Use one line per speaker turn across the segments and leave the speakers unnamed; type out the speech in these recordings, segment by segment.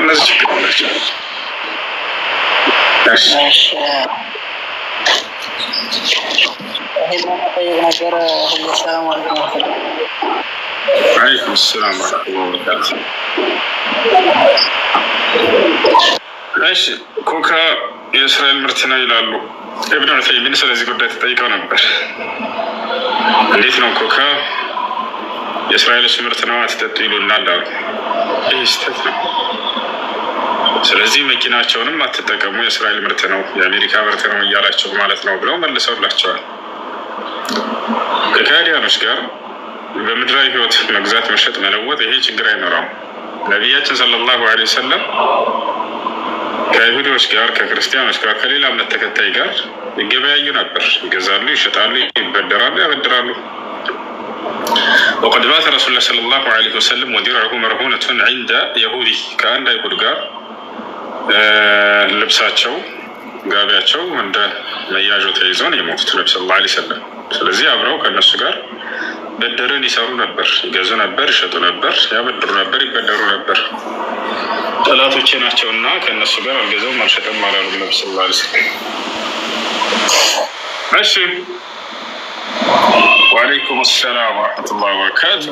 እነዚህ ችግር ናቸው። አለይኩም ሰላም ወራህመቱላሂ። እሺ ኮካ የእስራኤል ምርት ነው ይላሉ ኢብኑ ዑሰይሚን። ስለዚህ ጉዳይ ተጠይቀው ነበር። እንዴት ነው ኮካ የእስራኤሎች ምርት ነው አትጠጡ ይሉናል አሉ። ይህ ስህተት ነው። ስለዚህ መኪናቸውንም አትጠቀሙ የእስራኤል ምርት ነው የአሜሪካ ምርት ነው እያላቸው ማለት ነው ብለው መልሰውላቸዋል። ከካዲያኖች ጋር በምድራዊ ህይወት መግዛት፣ መሸጥ፣ መለወጥ ይሄ ችግር አይኖረውም። ነቢያችን ሰለላሁ ዐለይሂ ወሰለም ከይሁዶች ጋር፣ ከክርስቲያኖች ጋር፣ ከሌላ እምነት ተከታይ ጋር ይገበያዩ ነበር። ይገዛሉ፣ ይሸጣሉ፣ ይበደራሉ፣ ያበድራሉ። ወቀድ ባተ ረሱሉላህ ሰለላሁ ዐለይሂ ወሰለም ወዲርዑሁ መርሁነቱን ዒንደ የሁዲ ከአንድ አይሁድ ጋር ልብሳቸው ጋቢያቸው እንደ መያዦ ተይዘው ነው የሞቱት ነቢ ሰለላሁ ዐለይሂ ወሰለም። ስለዚህ አብረው ከእነሱ ጋር ብድርን ይሰሩ ነበር፣ ይገዙ ነበር፣ ይሸጡ ነበር፣ ያበድሩ ነበር፣ ይበደሩ ነበር። ጠላቶቼ ናቸውና ከእነሱ ጋር አልገዛውም አልሸጠም አላሉ ነቢ ሰለላሁ ዐለይሂ ወሰለም። እሺ ወአለይኩም ሰላም ወረሕመቱላሂ ወበረካቱ።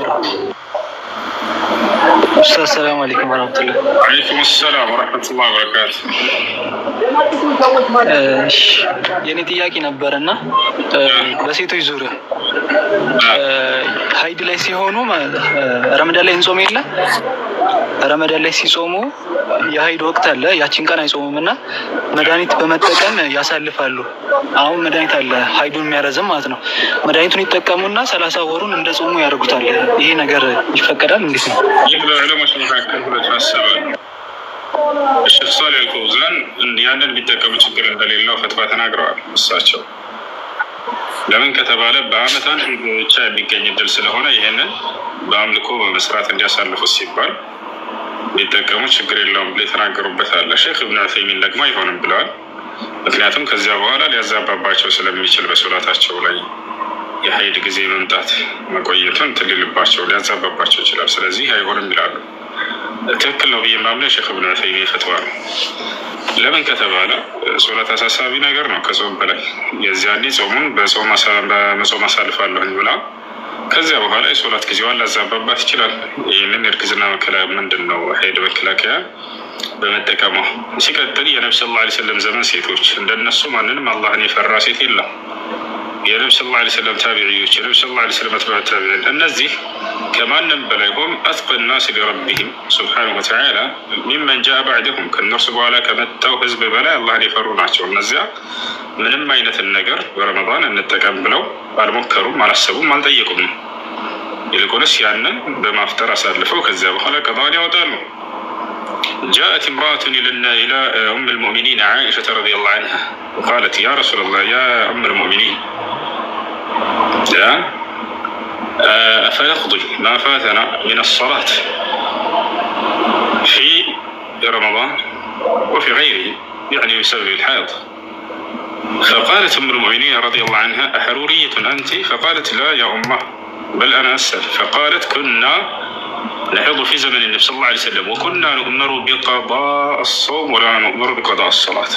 ሰላም አለይኩም ወራህመቱላህ።
ወአለይኩም ሰላም ወራህመቱላሂ ወበረካቱ።
የኔ ጥያቄ ነበርና በሴቶች ዙሪያ ሀይድ ላይ ሲሆኑ ረመዳን ላይ እንጾም የለ ረመዳን ላይ ሲጾሙ የሀይድ ወቅት አለ፣ ያቺን ቀን አይጾሙም እና መድኃኒት በመጠቀም ያሳልፋሉ። አሁን መድኃኒት አለ ሀይዱን የሚያረዝም ማለት ነው። መድኃኒቱን ይጠቀሙና 30 ወሩን እንደ ጾሙ ያደርጉታል። ይሄ ነገር ይፈቀዳል? እንዴት ነው?
ይህ በዕለሞች መካከል ሁለት ሀሳብ አለ። ሼኽ ሷሊህ አልፈውዛን ያንን ቢጠቀሙ ችግር እንደሌለው ፈትዋ ተናግረዋል። እሳቸው ለምን ከተባለ በአመት አንድ ብቻ የሚገኝ እድል ስለሆነ ይሄንን በአምልኮ በመስራት እንዲያሳልፉት ሲባል ቢጠቀሙ ችግር የለውም ብሎ የተናገሩበት አለ። ሼኽ ኢብኑ ዑሰይሚን ደግሞ አይሆንም ብለዋል። ምክንያቱም ከዚያ በኋላ ሊያዛባባቸው ስለሚችል በሶላታቸው ላይ የሀይድ ጊዜ መምጣት መቆየቱን ትልልባቸው ሊያዛባባቸው ይችላል። ስለዚህ አይሆንም ይላሉ። ትክክል ነው ብዬ ማምነው ሼኽ ኢብኑ ዑሰይሚን ፈትዋ ነው። ለምን ከተባለ ሶላት አሳሳቢ ነገር ነው ከጾም በላይ። የዚያኔ ጾሙን በመጾም አሳልፋለሁኝ ብላ ከዚያ በኋላ የሶላት ጊዜዋን ላዛባባት ይችላል። ይህንን የእርግዝና ምንድን ነው ሀይድ መከላከያ በመጠቀሟ። ሲቀጥል የነቢ ሰለላሁ ዐለይሂ ወሰለም ዘመን ሴቶች እንደነሱ ማንንም አላህን የፈራ ሴት የለም። የነቢ ሰለላሁ ዐለይሂ ወሰለም ታቢዒዎች፣ የነቢ ሰለላሁ ዐለይሂ ወሰለም አትባዕ ታቢዒን እነዚህ ከማንም በላይ ሆም አትቀ ናስ ሊረቢሂም ሱብሓነሁ ወተዓላ ሚመን ጃአ ባዕደሁም ከእነርሱ በኋላ ከመጣው ህዝብ በላይ አላህን የፈሩ ናቸው። እነዚያ ምንም አይነትን ነገር በረመዳን እንጠቀም ብለው አልሞከሩም፣ አላሰቡም፣ አልጠየቁም። ይልቁንስ ያንን በማፍጠር አሳልፈው ከዚያ በኋላ ቀዷን ያወጣሉ። جاءت امرأة إلى أم المؤمنين عائشة رضي الله عنها وقالت يا رسول الله يا أم المؤمنين أفنقضي ما فاتنا من الصلاة في رمضان وفي غيره يعني بسبب الحيض. فقالت أم المؤمنين رضي الله عنها أحرورية أنت؟ فقالت لا يا أمه بل أنا أسأل. فقالت كنا نحض في زمن النبي صلى الله عليه وسلم وكنا نؤمر بقضاء الصوم ولا نؤمر بقضاء الصلاة.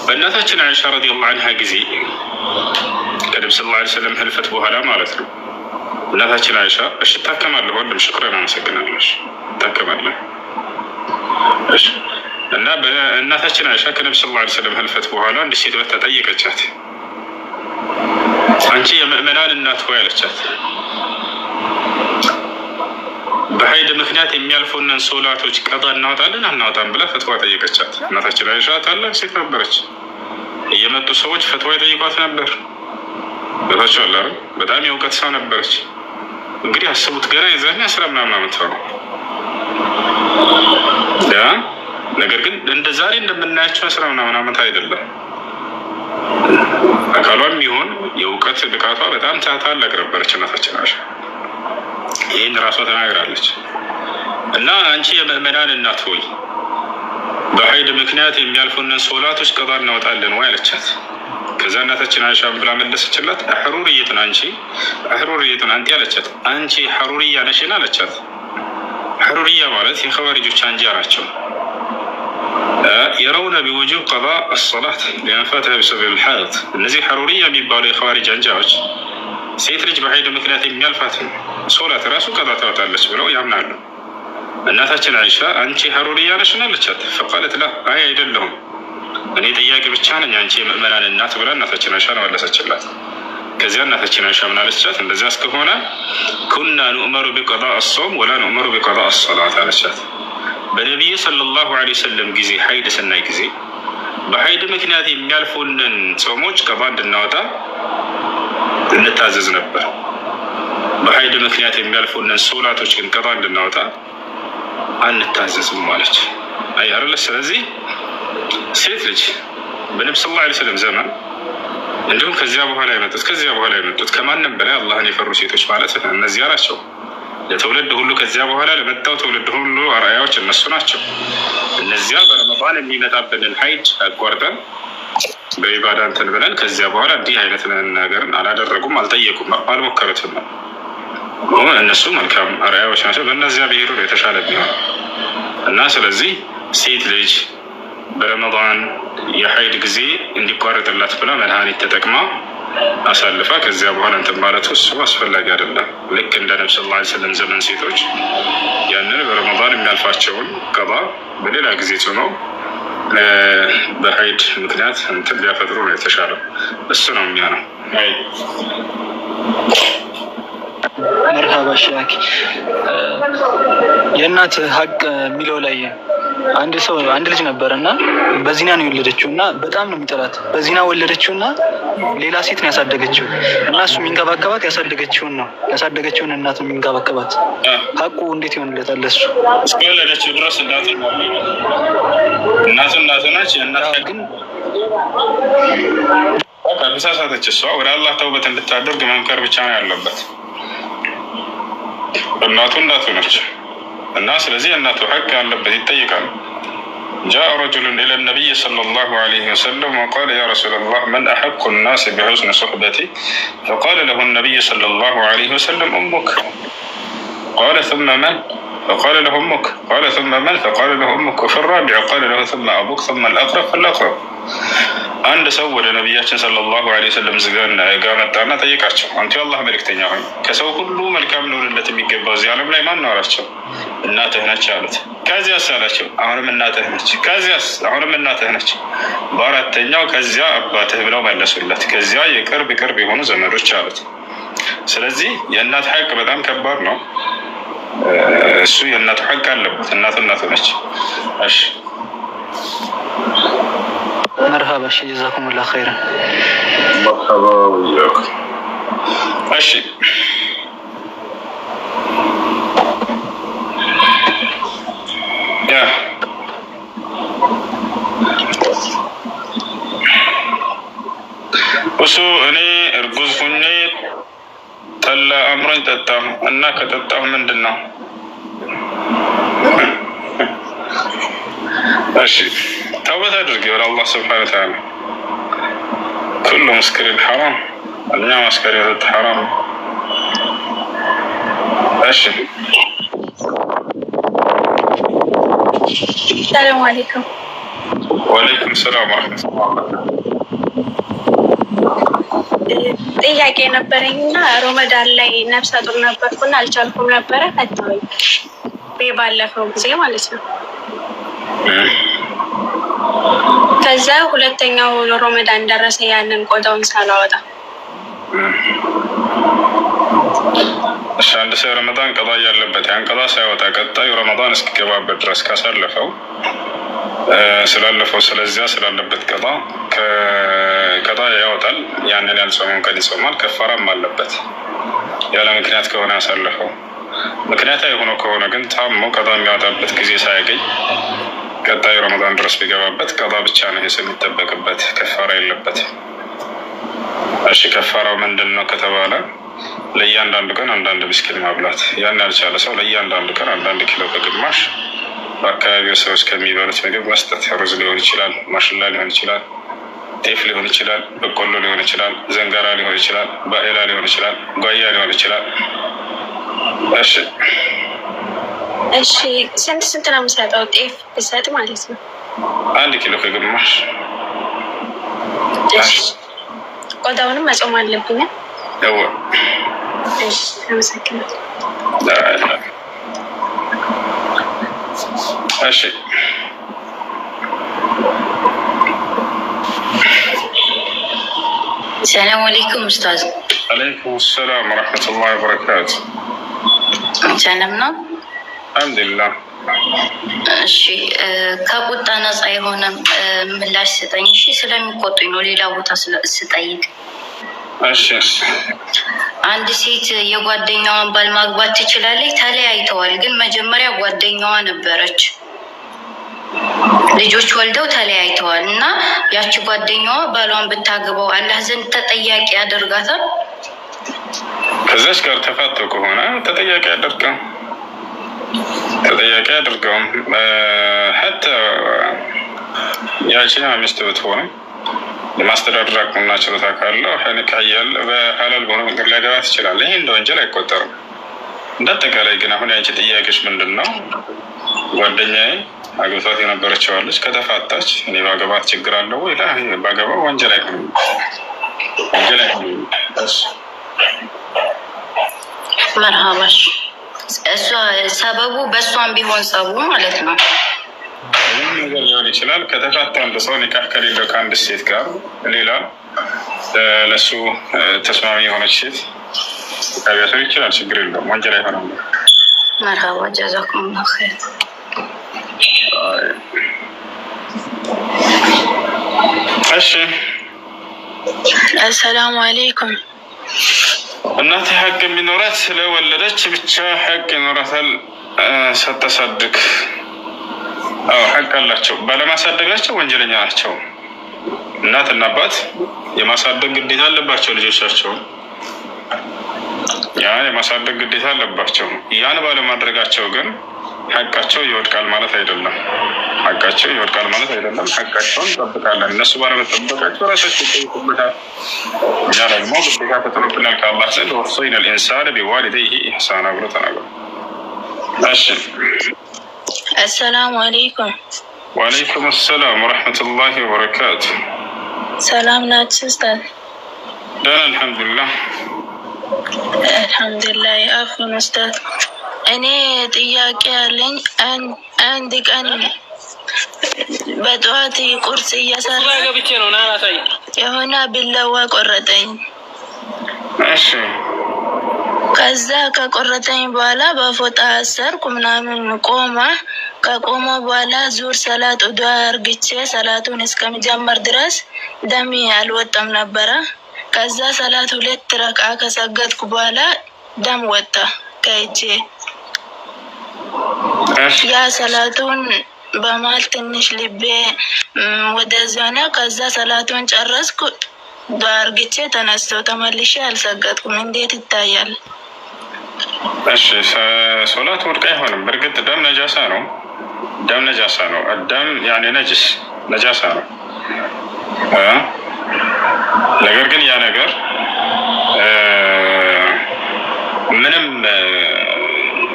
በእናታችን አይሻ ረዲየላሁ ዐንሃ ጊዜ ከነቢ ሰለላሁ ዐለይሂ ወሰለም ህልፈት በኋላ ማለት ነው። እናታችን አይሻ እሺ እታከማለሁ፣ ወንድም ሽክረን አመሰግናለሽ፣ እታከማለሁ። እሺ እና በእናታችን አይሻ ከነቢ ሰለላሁ ዐለይሂ ወሰለም ህልፈት በኋላ አንድ ሴት መጣ ጠየቀቻት። አንቺ የምእመናን እናት ሆይ አለቻት። በሀይድ ምክንያት የሚያልፉንን ሶላቶች ቀጣ እናወጣለን አናወጣም ብላ ፈትዋ ጠየቀቻት። እናታችን አይሻ ታላቅ ሴት ነበረች። እየመጡ ሰዎች ፈትዋ ይጠይቋት ነበር። በታችኋላ በጣም የእውቀት ሰው ነበረች። እንግዲህ አስቡት ገና የዛኔ 10 ምናምን ዓመት ነው። ነገር ግን እንደ ዛሬ እንደምናያቸው 10 ምናምን ዓመት አይደለም። አካሏም ይሁን የእውቀት ብቃቷ በጣም ታላቅ ነበረች እናታችን አይሻ። ይህን ራሷ ተናግራለች። እና አንቺ የምእመናን እናት ሆይ በሀይድ ምክንያት የሚያልፉንን ሶላቶች ቀዷ እናወጣለን ወይ አለቻት። ከዛ እናታችን አይሻ ብላ መለሰችላት አሕሩርየቱን አንቺ አሕሩርየቱን አንቲ አለቻት። አንቺ ሐሩርያ ነሽን አለቻት። ሐሩርያ ማለት የኸዋሪጆች አንጃ ናቸው። የረውነ ቢውጁብ ቀዳ አሰላት ሊመንፋትሃ ቢሰበብ ልሓይድ። እነዚህ ሐሩርያ የሚባሉ የኸዋሪጅ አንጃዎች ሴት ልጅ በሀይድ ምክንያት የሚያልፋት ሶላት ራሱ ቀዳ ታወጣለች ብለው ያምናሉ። እናታችን አይሻ አንቺ ሐሩርያ ነሽ አለቻት። ፈቃለት ላ አይ አይደለሁም እኔ ጥያቄ ብቻ ነኝ አንቺ የምእመናን እናት ብላ እናታችን አይሻ ነው መለሰችላት። ከዚያ እናታችን አይሻ ምን አለቻት? እንደዚያ እስከሆነ ኩና ኑእመሩ ቢቀዳ አሶም ወላ ኑእመሩ ቢቀዳ አሰላት አለቻት። በነቢዩ ሰለላሁ ዐለይሂ ወሰለም ጊዜ ሀይድ ስናይ ጊዜ በሀይድ ምክንያት የሚያልፉንን ጾሞች ቀዳ እንድናወጣ እንታዘዝ ነበር። በሀይድ ምክንያት የሚያልፉንን ሶላቶች ግን ቀዳ እንድናወጣ አንታዘዝም ማለች። አይ አይደለ? ስለዚህ ሴት ልጅ በነብዩ ሰለላሁ ዐለይሂ ወሰለም ዘመን እንዲሁም ከዚያ በኋላ የመጡት ከማንም በላይ አላህን የፈሩ ሴቶች ማለት እነዚያ ናቸው። ለትውልድ ሁሉ ከዚያ በኋላ ለመጣው ትውልድ ሁሉ አርአያዎች እነሱ ናቸው። እነዚያ በረመዳን የሚመጣብንን ሀይድ አቋርጠን በኢባዳ እንትን ብለን ከዚያ በኋላ እንዲህ አይነት ነገርን አላደረጉም፣ አልጠየቁም፣ አልሞከሩትም። እነሱ መልካም አርአያዎች ናቸው። በእነዚያ ብሄሩ የተሻለ ቢሆን እና ስለዚህ ሴት ልጅ በረመዳን የሀይድ ጊዜ እንዲቋረጥላት ብላ መድኃኒት ተጠቅማ አሳልፋ ከዚያ በኋላ እንትን ማለቱ እሱ አስፈላጊ አይደለም። ልክ እንደ ነብዩ ሰለላሁ ዐለይሂ ወሰለም ዘመን ሴቶች ያንን በረመዳን የሚያልፋቸውን ቀዳ በሌላ ጊዜ ጾመው በሀይድ ምክንያት እንትን ሊያፈጥሩ ነው የተሻለው። እሱ ነው የሚሆነው።
መርሃባ ሻኪ የእናት ሀቅ የሚለው ላይ አንድ ልጅ ነበረ እና በዚና ነው የወለደችው እና በጣም ነው የሚጠላት። በዚና ወለደችው እና ሌላ ሴት ነው ያሳደገችው እና እሱ የሚንከባከባት ያሳደገችውን እናት ነው የሚንከባከባት። ሀቁ እንዴት ይሆንለታል? እሱ
እስከወለደችው ድረስ እናቱ ናች። እናት ግን ተሳሳተች። እሷ ወደ አላህ ተውበት እንድታደርግ መምከር ብቻ ነው ያለበት። እናቱ ነች እና ስለዚህ እናቱ ሐቅ ያለበት ይጠይቃል። جاء رجل إلى النبي صلى الله عليه وسلم وقال يا رسول الله من أحق الناس بحسن صحبتي؟ فقال له النبي صلى الله عليه وسلم أمك. قال ثم من؟ فقال له أمك. قال ثم من؟ فقال له أمك. وفي الرابع قال له ثم أبوك ثم الأقرب فالأقرب. አንድ ሰው ወደ ነቢያችን ሰለላሁ ዐለይሂ ወሰለም ጋር መጣና ጠየቃቸው። አንተ የአላህ መልእክተኛ ሆይ ከሰው ሁሉ መልካም ልሆንለት የሚገባው እዚህ ዓለም ላይ ማን ነው አላቸው። እናትህ ነች አሉት። ከዚያስ አላቸው። አሁንም እናትህ ነች። ከዚያስ? አሁንም እናትህ ነች። በአራተኛው ከዚያ አባትህ ብለው መለሱለት። ከዚያ የቅርብ የሆኑ ዘመዶች አሉት። ስለዚህ የእናት ሐቅ በጣም ከባድ ነው። እሱ የእናቱ ሐቅ አለበት። እናቱ ነች። እሺ
መርሃባ እሺ፣ ጀዛኩሙላህ ኸይረን።
መርሃባ ወያኩ። እሺ እሱ እኔ እርጉዝ ሁኜ ጠላ አምሮኝ ጠጣሁ እና ከጠጣሁ ምንድን ነው? እሺ ተውበት አድርጊ ወደ አላህ ስብሐነ ወተዓላ። ኩሉ መስከሪን ሐራም፣ እኛ ማስከር የጠጥ ሐራም። እሺ
ሰላም አለይኩም።
ወአለይኩም ሰላም ወረሕመቱላህ።
ጥያቄ ነበረኝና ሮመዳን ላይ ነፍሰ ጡር ነበርኩና አልቻልኩም ነበረ ፈታሁኝ። ባለፈው ጊዜ ማለት ነው። ከዛ ሁለተኛው ሮመዳን ደረሰ። ያንን ቆዳውን ሳላወጣ
እሺ፣ አንድ ሰው ረመዳን ቀዳ ያለበት ያን ቀዳ ሳይወጣ ቀጣዩ ረመዳን እስኪገባበት ድረስ ካሳለፈው ስላለፈው ስለዚያ ስላለበት ቀዳ ያወጣል። ያንን ያልጾመውን ቀን ይጾማል። ከፋራም አለበት ያለ ምክንያት ከሆነ ያሳለፈው። ምክንያታዊ ሆኖ ከሆነ ግን ታሞ ቀዳ የሚያወጣበት ጊዜ ሳያገኝ ቀጣዩ ረመዳን ድረስ ቢገባበት ቀዳ ብቻ ነው የሚጠበቅበት፣ ከፋራ የለበት። እሺ ከፋራው ምንድን ነው ከተባለ ለእያንዳንዱ ቀን አንዳንድ ምስኪን ማብላት። ያን ያልቻለ ሰው ለእያንዳንዱ ቀን አንዳንድ ኪሎ ከግማሽ በአካባቢው ሰዎች ከሚበሉት ምግብ መስጠት። ሩዝ ሊሆን ይችላል፣ ማሽላ ሊሆን ይችላል፣ ጤፍ ሊሆን ይችላል፣ በቆሎ ሊሆን ይችላል፣ ዘንጋራ ሊሆን ይችላል፣ ባኤላ ሊሆን ይችላል፣ ጓያ ሊሆን ይችላል። እሺ
እሺ ስንት ነው የምሰጠው? ጤፍ ብሰጥ ማለት ነው
1 ኪሎ ከግማሽ።
እሺ ቆዳውንም መጾም አለብኝ?
ያው
እሺ አመሰግናለሁ።
እሺ
ሰላም አለይኩም ኡስታዝ።
አለይኩም ሰላም ወራህመቱላሂ ወበረካቱ።
ሰላም ነው?
አልሐምዱሊላህ።
እሺ ከቁጣ ነፃ የሆነ ምላሽ ስጠኝ። እሺ ስለሚቆጡኝ ነው ሌላ ቦታ ስጠይቅ።
እሺ
አንድ ሴት የጓደኛዋን ባል ማግባት ትችላለች? ተለያይተዋል፣ ግን መጀመሪያ ጓደኛዋ ነበረች። ልጆች ወልደው ተለያይተዋል እና ያቺ ጓደኛዋ ባሏን ብታገባው አላህ ዘንድ ተጠያቂ ያደርጋታል?
ከዛች ጋር ተፋተው ከሆነ ተጠያቂ ያደርገው ሐታ ያቺ ሚስት ብትሆንም የማስተዳደር አቅምና ችሎታ ካለው ኒካህያል በሐላል በሆነ መንገድ ሊያገባት ይችላል። ይሄ እንደ ወንጀል አይቆጠርም። እንዳጠቃላይ ግን አሁን ያቺ ጥያቄሽ ምንድን ነው? ጓደኛዬ አግብቷት የነበረችዋለች ከተፋታች እኔ ባገባት ችግር አለው ወይ? ባገባው ወንጀል አይሆንም።
መርሃባሽ እሷ ሰበቡ በእሷም ቢሆን ጸቡ ማለት ነው።
ምንም ነገር ሊሆን ይችላል። ከተፋታ አንድ ሰው ኒካህ ከሌለው ከአንድ ሴት ጋር ሌላ ለሱ ተስማሚ የሆነች ሴት ሊያገባ ይችላል። ችግር የለውም፣ ወንጀል አይሆንም።
መርሃባ ጀዛኩሙላሁ ኸይር።
እሺ
አሰላሙ አለይኩም።
እናቴ ሐቅ የሚኖራት ስለወለደች ብቻ ሐቅ ይኖራታል ሳታሳድግ? አዎ ሐቅ አላቸው። ባለማሳደጋቸው ወንጀለኛ ናቸው። እናትና አባት የማሳደግ ግዴታ አለባቸው ልጆቻቸውን። ያን የማሳደግ ግዴታ አለባቸው። ያን ባለማድረጋቸው ግን ሐቃቸው ይወድቃል ማለት አይደለም። ሐቃቸውን እንጠብቃለን። እነሱ ባለመጠበቃቸው ራሳቸው ይጠይቁበታል። እኛ ደግሞ ግዴታ ተጥሎብናል ከአላህ ዘንድ። ወሰይና ልኢንሳን ቢዋሊደይሂ ኢሕሳና ብሎ ተናግሯል። እሺ
አሰላሙ አለይኩም።
ወአለይኩም ሰላም ወረሕመቱላሂ ወበረካቱ።
ሰላም ናችሁ ኡስታዝ?
ደህና አልሐምዱሊላህ።
አልሐምዱሊላህ። አፉን ኡስታዝ፣ እኔ ጥያቄ ያለኝ አንድ ቀን በጠዋት ቁርስ እየሰራ የሆነ ቢላዋ ቆረጠኝ።
እሺ
ከዛ ከቆረጠኝ በኋላ በፎጣ አሰርኩ ምናምን ቆማ። ከቆመ በኋላ ዙር ሰላት ኡዱ አርግቼ ሰላቱን እስከሚጀመር ድረስ ደም አልወጣም ነበረ። ከዛ ሰላት 2 ረክዓ ከሰገድኩ በኋላ ደም ወጣ ከእጄ። ያ ሰላቱን በማል ትንሽ ልቤ ወደዚያ ነው። ከዛ ሰላቱን ጨረስኩ፣ ዱዓ አርግቼ ተነስቶ ተመልሼ አልሰገድኩም። እንዴት ይታያል?
እሺ ሶላት ውድቅ አይሆንም። በእርግጥ ደም ነጃሳ ነው። ደም ያኔ ነጃሳ ነው። ነገር ግን ያ ነገር ምንም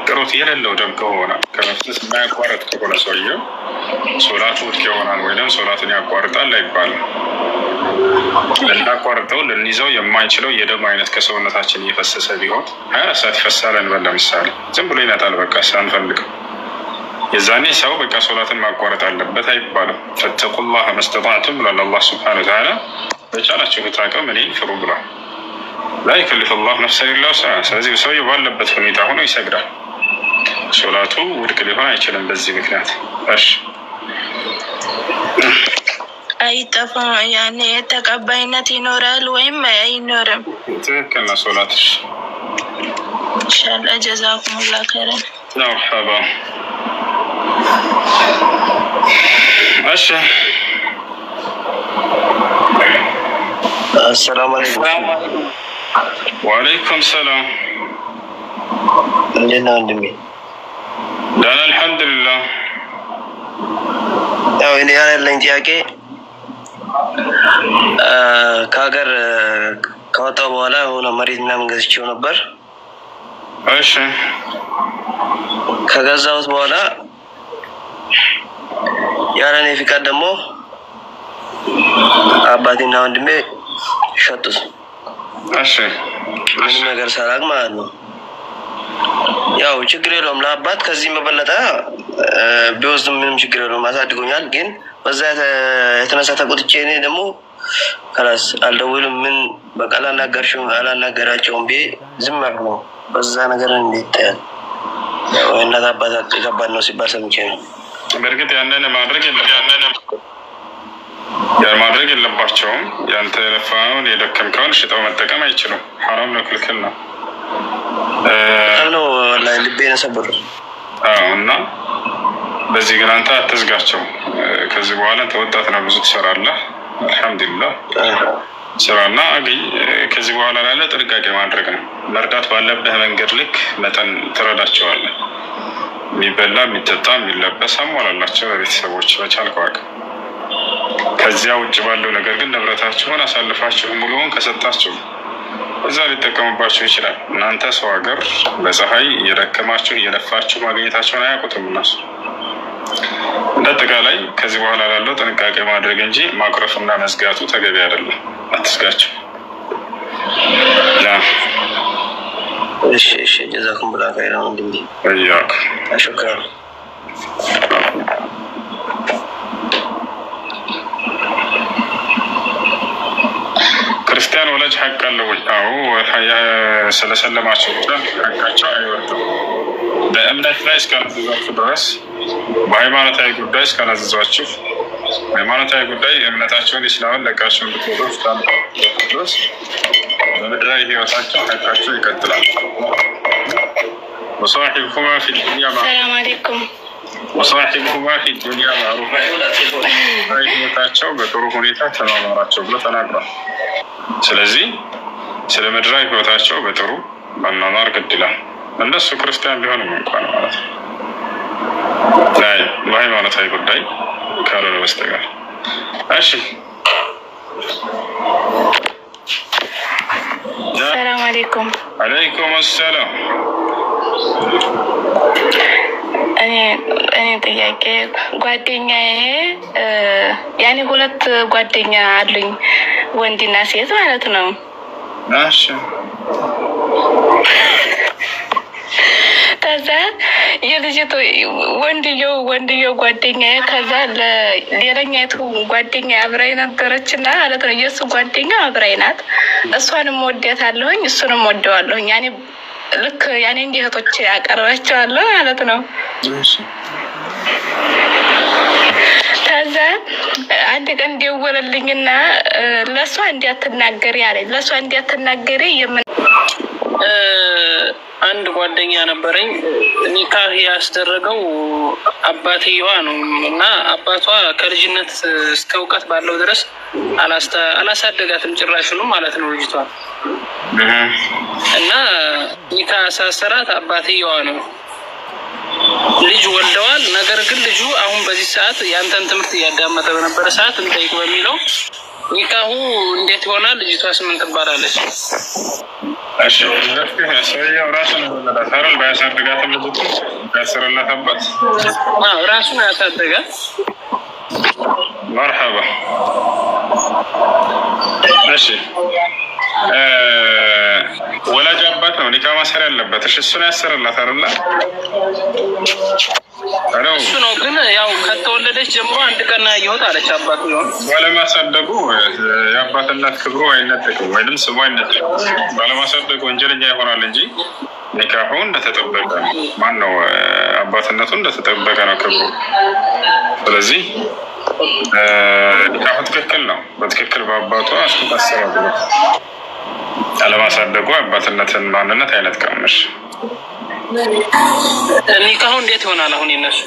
ቅሮት የሌለው ደም ከሆነ ከመፍሰስ የማያቋርጥ ከሆነ ሰውየው ሶላቱ ውድቅ ይሆናል ወይም ሶላቱን ያቋርጣል አይባልም። ልናቋርጠው ልንይዘው የማንችለው የደም አይነት ከሰውነታችን እየፈሰሰ ቢሆን 24 ሰዓት ይፈሳል እንበል ለምሳሌ፣ ዝም ብሎ ይመጣል በቃ ሳንፈልገው፣ የዛኔ ሰው በቃ ሶላትን ማቋረጥ አለበት አይባልም። ፈተቁላህ መስተጣዕቱም ብሏል አላህ ሱብሓነሁ ወተዓላ። በቻላችሁት አቅም እኔን ፍሩ ብሏል። ላ ዩከሊፉ ላሁ ነፍሰን ኢላ ውስዐሃ። ስለዚህ ሰውዬው ባለበት ሁኔታ ሆኖ ይሰግዳል። ሶላቱ ውድቅ ሊሆን አይችልም በዚህ ምክንያት። እሺ
አይጠፋም፣ ያኔ ተቀባይነት ይኖራል ወይም አይኖርም?
ትክክል ነው ሶላትሽ።
ኢንሻአላህ ጀዛኩሙላህ ኸይረን።
መርሐባ። እሺ
አሰላሙ አለይኩም።
ወአለይኩም ሰላም።
እንዴት ነህ ወንድሜ?
ደህና አልሐምዱሊላህ።
ያው እኔ ያለኝ ጥያቄ ከሀገር ከወጣሁ በኋላ የሆነ መሬት ምናምን ገዝቼው ነበር
እሺ
ከገዛሁት በኋላ ያለኔ ፍቃድ ደግሞ አባቴና ወንድሜ ሸጡት።
እሺ
ምንም ነገር ሳላቅ ማለት ነው። ያው ችግር የለውም ለአባት ከዚህ መበለጠ ቢወስድ ምንም ችግር የለውም፣ አሳድጎኛል። ግን በዛ የተነሳ ተቆጥቼ እኔ ደግሞ ከላስ አልደውልም ምን በቃ አላናገራቸውም ብዬ ዝም አልኩ ነው። በዛ ነገር እንዴት ያው እናት አባት ከባድ ነው ሲባል ሰምቼ ነው።
በእርግጥ ያንን ማድረግ የለባቸውም። ያንተ የለፋውን የደከምከውን ሽጠው መጠቀም አይችሉም። ሐራም ነው፣ ክልክል ነው።
ነው ወላሂ ልቤን ሰበሩት።
እና በዚህ ግን አንተ አትዝጋቸው። ከዚህ በኋላ አንተ ወጣት ነው፣ ብዙ ትሰራለህ። አልሐምዱሊላህ ስራና አግኝ። ከዚህ በኋላ ላለ ጥንቃቄ ማድረግ ነው። መርዳት ባለብህ መንገድ ልክ መጠን ትረዳቸዋለህ። የሚበላ የሚጠጣ የሚለበስ አሟላላቸው በቤተሰቦች በቻልከው አቅም። ከዚያ ውጭ ባለው ነገር ግን ንብረታችሁን አሳልፋችሁ ሙሉውን ከሰጣችሁ እዛ ሊጠቀሙባችሁ ይችላል። እናንተ ሰው ሀገር በፀሐይ እየደከማችሁ እየለፋችሁ ማግኘታቸውን አያውቁትም እነሱ። እንደ አጠቃላይ ከዚህ በኋላ ላለው ጥንቃቄ ማድረግ እንጂ ማኩረፍና መዝጋቱ ተገቢ አይደለም። አትስጋቸው።
እሺ ጀዛኩም ብላ ካይራ ወንድሜ
እያኩ
አሽከር
ክርስቲያን ወላጅ ሀቅ አለው ወይ? አዎ፣ ስለሰለማቸው ብቻ ሀቃቸው አይወርድም። በእምነት ላይ እስካላዘዟችሁ ድረስ፣ በሃይማኖታዊ ጉዳይ እስካላዘዟችሁ፣ ሃይማኖታዊ ጉዳይ እምነታቸውን ኢስላምን ለቃቸው እንድትወጡ ድረስ በምድራዊ ህይወታቸው ሀቃቸው ይቀጥላል። ወሳሒብሁማ ፊ ዱንያ ማዕሩፍ፣ ህይወታቸው በጥሩ ሁኔታ ተማማራቸው ብሎ ተናግሯል። ስለዚህ ስለ ምድራዊ ህይወታቸው በጥሩ መማማር ግድ ይላል። እነሱ ክርስቲያን ቢሆንም እንኳን ማለት ነው ላይ በሃይማኖታዊ ጉዳይ ካልሆነ በስተቀር። እሺ
ሰላም አለይኩም።
አለይኩም ሰላም።
እኔ ጥያቄ ጓደኛዬ ያኔ ሁለት ጓደኛ አሉኝ፣ ወንድና ሴት ማለት ነው።
እሺ
ከዛ የልጅቱ ወንድየው ጓደኛዬ ከዛ ሌላኛይቱ ጓደኛ አብራኝ ነበረችና ማለት ነው። የእሱ ጓደኛ አብራኝ ናት። እሷንም ወዳታለሁኝ እሱንም ወደዋለሁኝ። ያኔ ልክ ያኔ እንዲህ እህቶች ያቀርባቸዋለሁ ማለት ነው። ከዛ አንድ ቀን ደወለልኝና ለእሷ እንዲያትናገሪ አለኝ። ለእሷ እንዲያትናገሪ
አንድ ጓደኛ ነበረኝ። ኒካህ ያስደረገው አባትየዋ ነው እና አባቷ ከልጅነት እስከ እውቀት ባለው ድረስ አላሳደጋትም ጭራሽኑ ማለት ነው ልጅቷ። እና ኒካህ አሳሰራት አባትየዋ ነው። ልጅ ወልደዋል። ነገር ግን ልጁ አሁን በዚህ ሰዓት ያንተን ትምህርት እያዳመጠ በነበረ ሰዓት እንጠይቅ በሚለው ኒካሁ እንዴት ይሆናል? ልጅቷ ስምን ትባላለች?
እሺ ሰውየው ራሱን ወለዳታል። ባያሳድጋትም ልጅቱ ያስረላት አባት
ራሱን ያሳደጋት።
መርሐባ። እሺ ወላጅ አባት ነው ኒካ ማሰር ያለበት። እሺ እሱን ያሰረላት አይደለ?
እሱ ነው። ግን ያው ከተወለደች ጀምሮ አንድ ቀን ያየሁት አለች አባቱ ነው።
ባለማሳደጉ የአባትነት ክብሩ አይነጠቅም ወይም ስሙ አይነጠቅም። ባለማሳደጉ ወንጀለኛ ይሆናል እንጂ ኒካሁ እንደተጠበቀ ነው። ማነው አባትነቱ እንደተጠበቀ ነው ክብሩ። ስለዚህ ኒካሁ ትክክል ነው። በትክክል በአባቷ አስተሳሰረ ብሎ አለማሳደጉ አባትነትን ማንነት አይነጥቀምሽ።
ኒካሁ እንዴት ይሆናል? አሁን የነሱ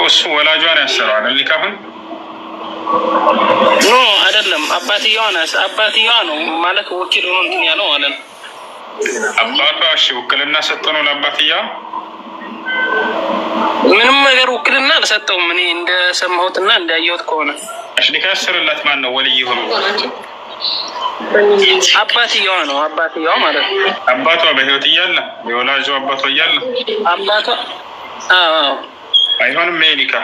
እሱ ወላጇን ያሰረው አይደል? ኒካሁን
ኖ አይደለም፣ አባትየዋ ነው ማለት ወኪል ሆኖ እንትን ያለው ማለት ነው።
አባቷ እሺ ውክልና ሰጠው ነው ለአባትየዋ?
ምንም ነገር ውክልና አልሰጠውም። እኔ እንደሰማሁትና እንዳየሁት ከሆነ
እሺ ኒካ ያሰረላት ማን ነው? ወልይ ሆኖ
አባትየዋ ነው። አባትየዋ ማለት ነው።
አባቷ በህይወት እያለ የወላጁ አባቷ እያለ
አባቷ
አይሆንም። ይሄ ኒካ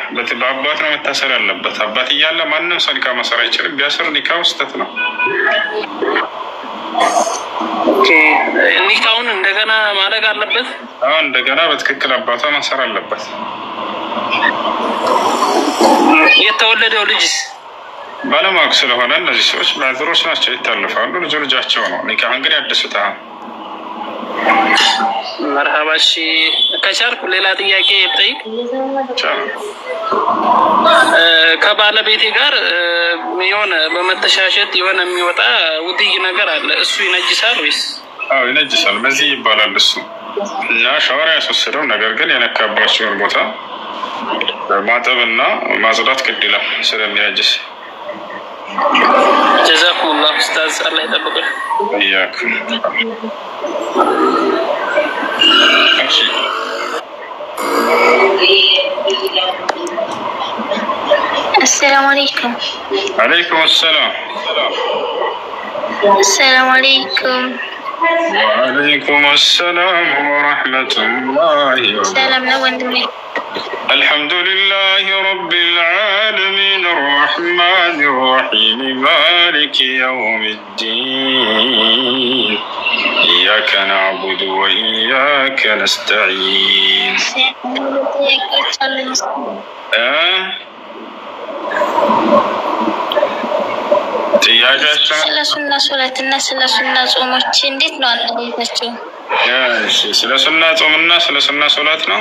በአባት ነው መታሰር ያለበት። አባት እያለ ማንም ሰው ኒካ ማሰር አይችልም። ቢያስር ኒካው ስህተት ነው።
ኒካውን እንደገና ማድረግ አለበት።
እንደገና በትክክል አባቷ ማሰር አለበት።
የተወለደው ልጅስ
ባለማወቅ ስለሆነ እነዚህ ሰዎች ማዕዝሮች ናቸው፣ ይታልፋሉ። ልጁ ልጃቸው ነው። ኒካህን ግን ያድሱታል።
መርሃባሽ ከቻልኩ ሌላ ጥያቄ ጠይቅ። ከባለቤቴ ጋር የሆነ በመተሻሸት የሆነ የሚወጣ ውድይ ነገር አለ። እሱ ይነጅሳል ወይስ?
አዎ ይነጅሳል። በዚህ ይባላል እሱ እና ሻወር ያስወሰደው ነገር ግን የነካባቸውን ቦታ ማጠብና ማጽዳት ግድ ይላል ስለሚነጅስ።
ጀዛኩሙላህ ኡስታዝ፣ አላህ ይጠብቅህ።
እያክም
السلام عليكم.
عليكم السلام.
السلام عليكم.
وعليكم السلام ورحمة الله وبركاته.
سلام لوندمي.
الحمد لله رب العالمين الرحمن الرحيم مالك يوم الدين إياك نعبد وإياك نستعين.
ስለ ሱና ሶላትና ስለ ሱና ጾሞች እንዴት ነው አናገኝታቸው?
ስለ ሱና ጾምና ስለ ሱና ሶላት ነው።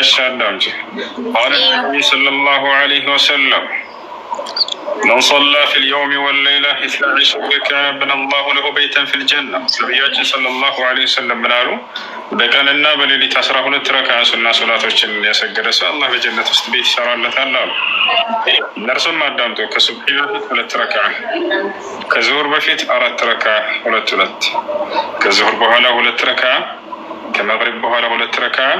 أشهد قال النبي صلى الله عليه وسلم من صلى في اليوم والليلة 12 ركعة بنى الله له بيتا في الجنة. ነብያችን صلى الله عليه وسلم ብላሉ በቀንና በሌሊት 12 ረካዓ ሱና ሶላቶችን ያሰገደ ሰው አላህ በጀነት ውስጥ ቤት ይሰራለታል አሉ። እነርሱም አዳምጡ። ከሱብሒ በፊት 2 ረካዓ፣ ከዙሁር በፊት 4 ረካዓ 2 ከዙሁር በኋላ 2 ረካዓ፣ ከመግሪብ በኋላ 2 ረካዓ፣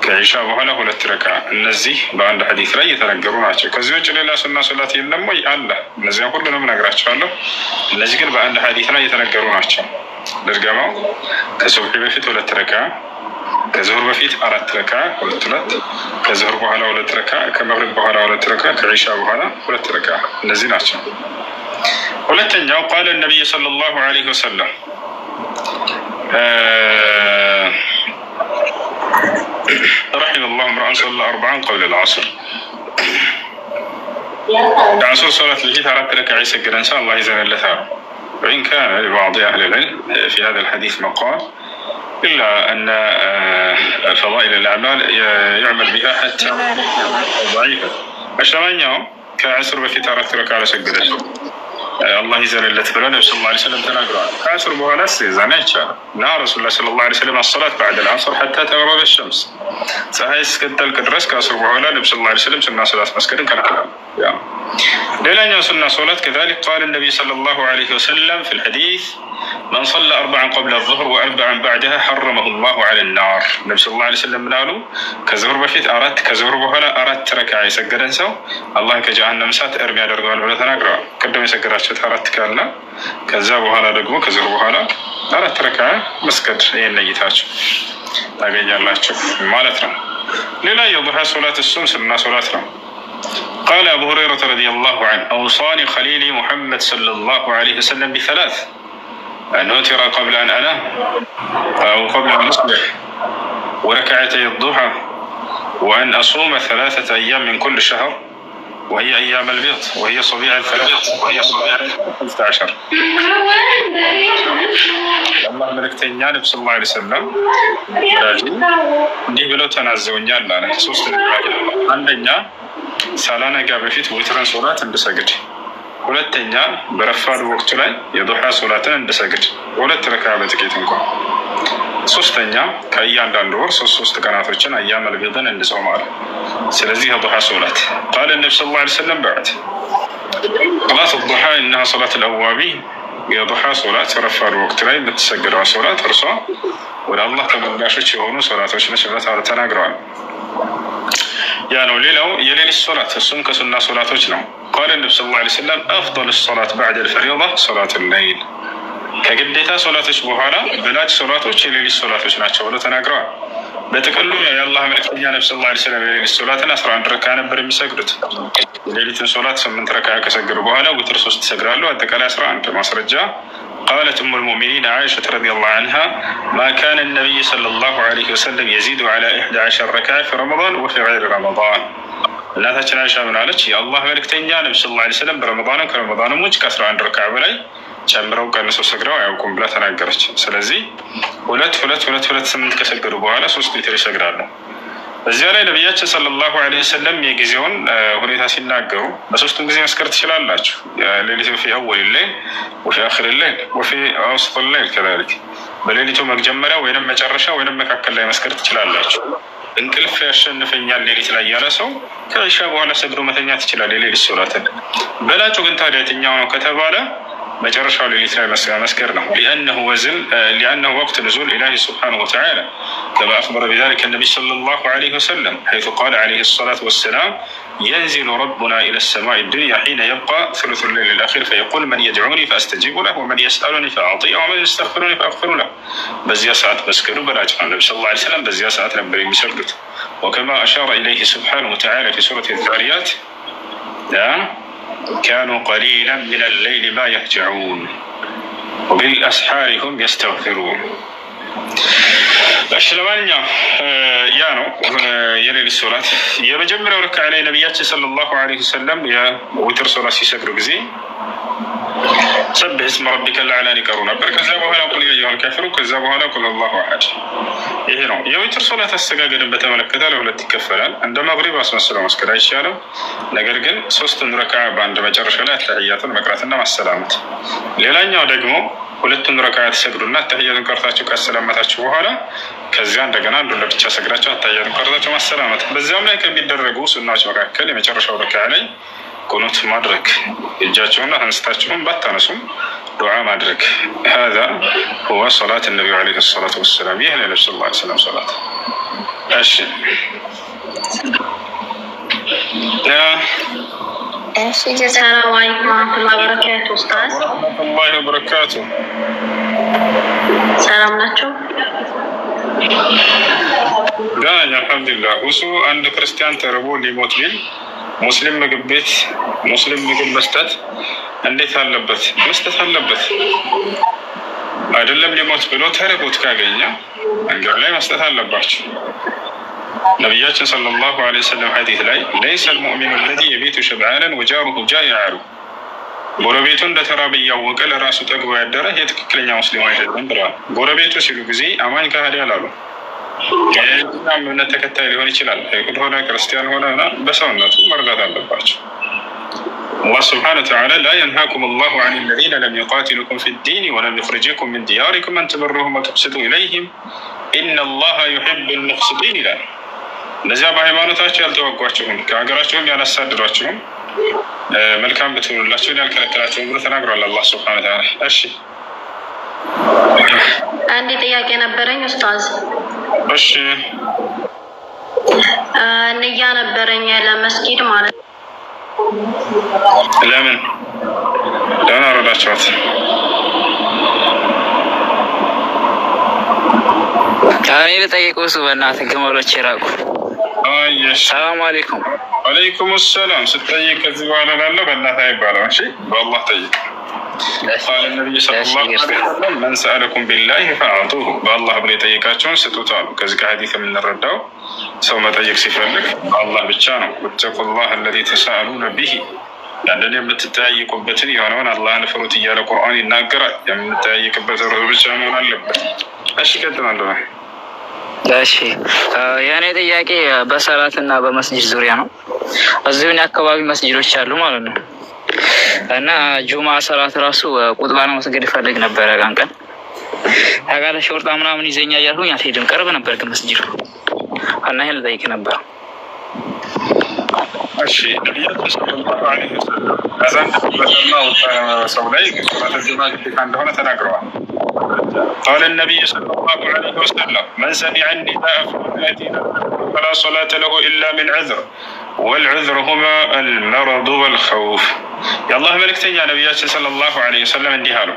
ከኢሻ በኋላ 2 ረካዓ። እነዚህ በአንድ ሐዲስ ላይ የተነገሩ ናቸው። ከዚህ ውጭ ሌላ ሱና ሶላት የለም ወይ? አለ። እነዚያ ሁሉንም እነግራቸዋለሁ። እነዚህ ግን በአንድ ሐዲስ ላይ የተነገሩ ናቸው። ልድገማው። ከሱብሒ በፊት 2 ረካዓ፣ ከዙሁር በፊት 4 ረካዓ 2 ከዙሁር በኋላ 2 ረካዓ፣ ከመግሪብ በኋላ 2 ረካዓ፣ ከኢሻ በኋላ 2 ረካዓ። እነዚህ ናቸው። ሁለተኛው ቃለ ነቢይ ሰለላሁ ዐለይሂ ወሰለም رحم الله امرأ صلى 4 قبل العصر. العصر صلاة الفجر 4 ركعات يسجل إن شاء الله يزال اللثام. وإن كان لبعض أهل العلم في هذا الحديث مقال إلا أن فضائل الأعمال يعمل بها حتى ضعيفة. الشمانية كعصر بفيت 4 ركعات يسجل الله يزالለት ብለው ነብዩ ሰለላሁ ዐለይሂ ወሰለም ተናግረዋል። ከአስር በኋላ ዛና ይቻላል እና ረሱሉላህ ሰለላሁ ዐለይሂ ወሰለም الصلاة بعد العصر حتى تغرب الشمس ፀሐይ እስክትጠልቅ ድረስ ከአስር በኋላ ነብዩ ሰለላሁ ዐለይሂ ወሰለም ሱና ሶላት መስገድን ከልክለዋል። ሌላኛው ሱና ሶላት كذلك قال النبي صلى الله عليه وسلم في الحديث من صلى 4 قبل الظهر و4 بعدها حرمه الله على النار. ነብዩ ሰለላሁ ዐለይሂ ወሰለም ምናሉ? ከዙሁር በፊት 4 ከዙሁር በኋላ 4 ረካዓ የሰገደን ሰው አላህ ከጀሃነም እሳት እርም ያደርገዋል ብለው ተናግረዋል። ቅድም የሰገዳቸው 4 ካለ ከዛ በኋላ ደግሞ ከዙሁር በኋላ 4 ረካዓ መስገድ ይሄን ለይታችሁ ታገኛላችሁ ማለት ነው። ሌላ የዱሃ ሶላት እሱም ሱና ሶላት ነው። قال أبو هريرة رضي الله عنه أوصاني خليلي محمد صلى الله عليه وسلم ب3: أن أوتر قبل أن أنام أو قبل أن أصبح وركعتي الضحى وأن أصوم 3 أيام من كل شهر وهي أيام البيض وهي صبيع 15. الله ملكتين نبي صلى الله عليه وسلم እንዲህ ብለው ተናዘውኛል አለ። 3 ነገር። አንደኛ ሳላነጋ በፊት ዊትርን ሶላት እንድሰግድ፣ ሁለተኛ በረፋድ ወቅቱ ላይ የዱሃ ሶላትን እንድሰግድ 2 ረካዓ በጥቂት እንኳን፣ ሶስተኛ ከእያንዳንዱ ወር 3 ቀናቶችን አያም አልቢድን እንድጾም አለ። ስለዚህ የዱሃ ሶላት ቃል ነብዩ ሰለላሁ ዐለይሂ ወሰለም بعد صلاة الضحى إنها صلاة الأوابين. የዱሃ ሶላት ረፋድ ወቅት ላይ የምትሰገደው ሶላት እርሷ ወደ አላህ ተመላሾች የሆኑ ሶላቶች ነች ብለው ተናግረዋል። ያ ነው። ሌላው የሌሊት ሶላት እሱም ከሱና ሶላቶች ነው። ቃለ ነቢ ሰለላሁ ዐለይሂ ወሰለም አፍደሉ ሰላት በዕደ ልፈሪዳ ሰላቱ ሌይል፣ ከግዴታ ሶላቶች በኋላ በላጭ ሶላቶች የሌሊት ሶላቶች ናቸው ብሎ ተናግረዋል። በጥቅሉ የአላህ መልክተኛ ነቢ ሰለላሁ ዐለይሂ ወሰለም የሌሊት ሶላትን 11 ረካ ነበር የሚሰግዱት። የሌሊትን ሶላት 8 ረካ ከሰገዱ በኋላ ውትር 3 ይሰግዳሉ። አጠቃላይ 11 ማስረጃ قالت أم المؤمنين عائشة رضي الله عنها ما كان النبي صلى الله عليه وسلم يزيد على 11 ركعة في رمضان وفي غير رمضان. እናታችን አይሻ ምን አለች? የአላህ መልክተኛ ነቢ ሰለላሁ ዐለይሂ ወሰለም በረመዳንም ከረመዳንም ውጭ ከ11 ረካ በላይ ጨምረው ቀንሰው ሰግደው አያውቁም ብላ ተናገረች። ስለዚህ ሁለት 8 ከሰገዱ በኋላ 3 ዊትር ይሰግዳሉ። በዚያ ላይ ነቢያችን ሰለላሁ ዐለይሂ ወሰለም የጊዜውን ሁኔታ ሲናገሩ በሶስቱም ጊዜ መስከር ትችላላችሁ። ሌሊቱ ፊ አወል ሌይል ወፊ አኺር ሌይል ወፊ አውስጥ ሌይል ከዛሊክ፣ በሌሊቱ መጀመሪያ ወይንም መጨረሻ ወይንም መካከል ላይ መስከር ትችላላችሁ። እንቅልፍ ያሸንፈኛል ሌሊት ላይ ያለ ሰው ከኢሻ በኋላ ሰግዶ መተኛት ይችላል የሌሊት ሶላትን። በላጩ ግን ታዲያ የትኛው ነው ከተባለ መጨረሻው ሌሊት ላይ መስከር ነው። ሊአነሁ ወቅት ንዙል ኢላሂ ስብሓነሁ ወተዓላ ከማ አኽበረ ቢዛሊከ ነቢይ ሰለላሁ ዐለይሂ ወሰለም ሐይሱ ቃለ ዐለይሂ ሰላቱ ወሰላም ينزل ربنا إلى السماء الدنيا حين يبقى ثلث الليل الأخير فيقول من يدعوني فأستجيب له ومن يسألني فأعطيه ومن يستغفرني فأغفر له. በዚያ ሰዓት መስገዱ በላጭ ነው። ነቢ ሰለላሁ ዐለይሂ ወሰለም በዚያ ሰዓት ነበር የሚሰግዱት። وكما أشار إليه سبحانه وتعالى في سورة الذاريات كانوا قليلا من الليل ما يهجعون وبالأسحار هم يستغفرون. እሺ ለማንኛውም ያ ነው የሌሊት ሶላት። የመጀመሪያው ረካ ላይ ነቢያችን ሰለላሁ ዐለይሂ ወሰለም የውትር ሶላት ሲሰግዱ ጊዜ ሰብሕ እስመ ረቢከ ልአዕላን ይቀሩ ነበር። ከዛ በኋላ ቁል ያ አዩሀል ካፊሩን፣ ከዛ በኋላ ቁል አላሁ አሐድ። ይሄ ነው የውትር ሶላት አሰጋገድን በተመለከተ ለሁለት ይከፈላል። እንደ መግሪብ አስመስለው መስገድ አይቻልም። ነገር ግን 3 ረካ በአንድ መጨረሻ ላይ አተሕያቱን መቅራትና ማሰላመት። ሌላኛው ደግሞ 2 ረካ ተሰግዱና አተሕያቱን ቀርታችሁ ካሰላመታችሁ በኋላ ከዚያ እንደገና አንዱን ለብቻ ሰግዳችሁ አተሕያቱን ቀርታችሁ ማሰላመት። በዚያም ላይ ከሚደረጉ ሱናዎች መካከል የመጨረሻው ረካ ላይ ቁኑት ማድረግ፣ እጃችሁን አንስታችሁን ባታነሱም ዱዓ ማድረግ። ሀዛ ሁወ ሶላት ነቢዩ ዐለይሂ ሰላቱ ወሰላም። ይህ ነው ነቢ ሰለላሁ ዐለይሂ ወሰለም ሶላት። እሺ
ሰላም አለይኩም ወረህመቱላሂ ወበረካቱ። ኡስታዝ
ወረህመቱላሂ ወበረካቱ።
ሰላም ናቸው?
ደህና ነኝ አልሐምዱሊላህ። እሱ አንድ ክርስቲያን ተርቦ ሊሞት ቢል ሙስሊም ምግብ ቤት ሙስሊም ምግብ መስጠት እንዴት አለበት? መስጠት አለበት አይደለም? ሊሞት ብሎ ተርቦት ካገኘ መንገድ ላይ መስጠት አለባቸው። ነቢያችን ሰለላሁ ዐለይሂ ወሰለም ሐዲስ ላይ ለይሰ አልሙእሚኑ አለዚ የቢቱ ሸብዓነን ወጃሩሁ ጃኢዕ አሉ። ጎረቤቱ እንደተራበ እያወቀ ለራሱ ጠግቦ ያደረ የትክክለኛ ሙስሊም አይደለም ብለዋል። ጎረቤቱ ሲሉ ጊዜ አማኝ ካህዲ አላሉ። የእኛም እምነት ተከታይ ሊሆን ይችላል። አይሁድ ሆነ ክርስቲያን ሆነ በሰውነቱ መርዳት አለባቸው። አላህ ስብሓነሁ ወተዓላ ላ የንሃኩም አላሁ ዐን አለዚነ ለም ዩቃቲሉኩም ፊ ዲን ወለም ዩኽሪጅኩም ሚን ዲያሪኩም አን ተበሩሁም ወቱቅሲጡ ኢለይሂም ኢነላሀ ዩሒቡል ሙቅሲጢን ይላል። እነዚያ በሃይማኖታቸው ያልተዋጓችሁም ከሀገራቸውም ያላሳድዷችሁም መልካም ብትሆኑላቸውን ያልከለከላቸውን ብሎ ተናግሯል አላህ ስብሓነሁ ወተዓላ። እሺ
አንድ ጥያቄ ነበረኝ ኡስታዝ።
እሺ
ንያ ነበረኝ ለመስጊድ ማለት
ለምን አረዳችኋት?
እኔ ልጠይቀው እሱ በእናትህ ግመሎች ይራቁ። ሰላም አለይኩም።
ወአለይኩም ሰላም። ስጠይቅ ከዚህ በኋላ ላለው በእናትህ አይባልም። እሺ በአላህ ጠይቅ። ቃለ ነቢዩ ሰለላሁ ዐለይሂ ወሰለም መን ሰአለኩም ቢላሂ ፈአዕጡሁ፣ በአላህ ብሎ የጠየቃቸውን ስጡት አሉ። ከዚህ ከሐዲስ የምንረዳው ሰው መጠየቅ ሲፈልግ በአላህ ብቻ ነው። ወተቁላህ አለዚ ተሳአሉነ ቢሂ፣ ያንን የምትጠያይቁበትን የሆነውን አላህን ፍሩት እያለ ቁርአን ይናገራል። የምንጠያይቅበት ርዕስ ብቻ መሆን አለበት። እሺ ቀጥላለሁ።
እሺ የእኔ ጥያቄ በሰላትና በመስጂድ ዙሪያ ነው። እዚሁን የአካባቢ መስጂዶች አሉ ማለት ነው እና ጁማ ሰላት ራሱ ቁጥባ ነው መስገድ ይፈልግ ነበረ። ቀን ታውቃለህ ሾርጣ ምናምን ይዘኛ እያልኩኝ አልሄድም። ቀርብ ነበር ግን መስጂዱ እና ይሄን ልጠይቅ ነበር።
እሺ ነቢያችን ሰለላሁ ዐለይሂ ወሰለም ከዛ እንደተበተና ሰው ላይ ሶላት ጁማ ግዴታ እንደሆነ ተናግረዋል። قال النبي صلى الله عليه وسلم من سمع النداء فلا صلاة له إلا من عذر والعذر هما المرض والخوف. يا الله ملكتني يا نبياتي صلى الله عليه وسلم اندهاله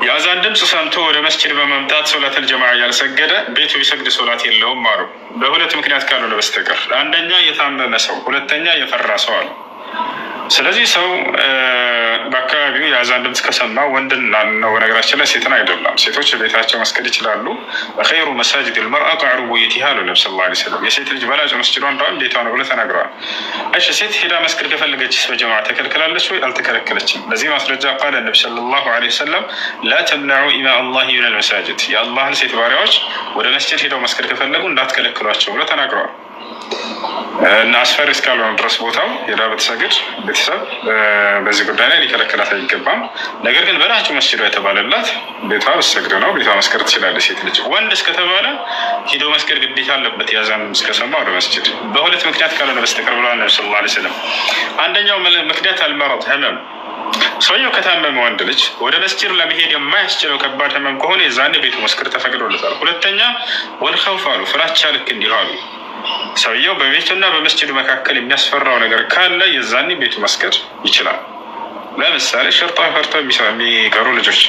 የአዛን ድምፅ ሰምቶ ወደ መስጂድ በመምጣት ሶላተል ጀማዓ ያልሰገደ ቤቱ ቢሰግድ ሶላት የለውም አሉ። በሁለት ምክንያት ካልሆነ በስተቀር አንደኛ የታመመ ሰው፣ ሁለተኛ የፈራ ሰው አሉ። ስለዚህ ሰው በአካባቢው የአዛን ድምፅ ከሰማ ወንድና ነው፣ በነገራችን ላይ ሴትን አይደለም። ሴቶች ቤታቸው መስገድ ይችላሉ። በኸይሩ መሳጅድ ልመርአ ቀዕሩ ቡዩቲሃ አሉ ነቢ ሰለላሁ ዐለይሂ ወሰለም። የሴት ልጅ በላጭ መስጅዷ እንደውም ቤቷ ነው ብለው ተናግረዋል። እሺ ሴት ሄዳ መስገድ ከፈለገችስ በጀማዓ ተከልክላለች ወይ? አልተከለከለችም። ለዚህ ማስረጃ ቃለ ነቢ ሰለላሁ ዐለይሂ ወሰለም ላ ተምነዑ ኢማ አላህ ሚነል መሳጅድ፣ የአላህን ሴት ባሪያዎች ወደ መስጅድ ሄደው መስገድ ከፈለጉ እንዳትከለክሏቸው ብለው ተናግረዋል። እና አስፈሪ እስካልሆነ ድረስ ቦታው ሄዳ ብትሰግድ ቤተሰብ በዚህ ጉዳይ ላይ ሊከለክላት አይገባም። ነገር ግን በላጩ መስጂዷ የተባለላት ቤቷ ብትሰግድ ነው። ቤቷ መስገድ ትችላለች ሴት ልጅ። ወንድ እስከተባለ ሂዶ መስገድ ግዴታ አለበት የአዛን እስከሰማ ወደ መስጂድ። በሁለት ምክንያት ካልሆነ በስተቀር ብለዋል ነቢ ሰለላሁ ዐለይሂ ወሰለም። አንደኛው ምክንያት አልመረድ ህመም፣ ሰውየው ከታመመ ወንድ ልጅ ወደ መስጂድ ለመሄድ የማያስችለው ከባድ ህመም ከሆነ የዛኔ ቤቱ መስገድ ተፈቅዶለታል። ሁለተኛ ወልኸውፍ አሉ፣ ፍራቻ ልክ እንዲሁ አሉ። ሰውየው በቤቱና በመስጂዱ መካከል የሚያስፈራው ነገር ካለ የዛኔ ቤቱ መስገድ ይችላል። ለምሳሌ ሸርጣ ፈርተው የሚቀሩ ልጆች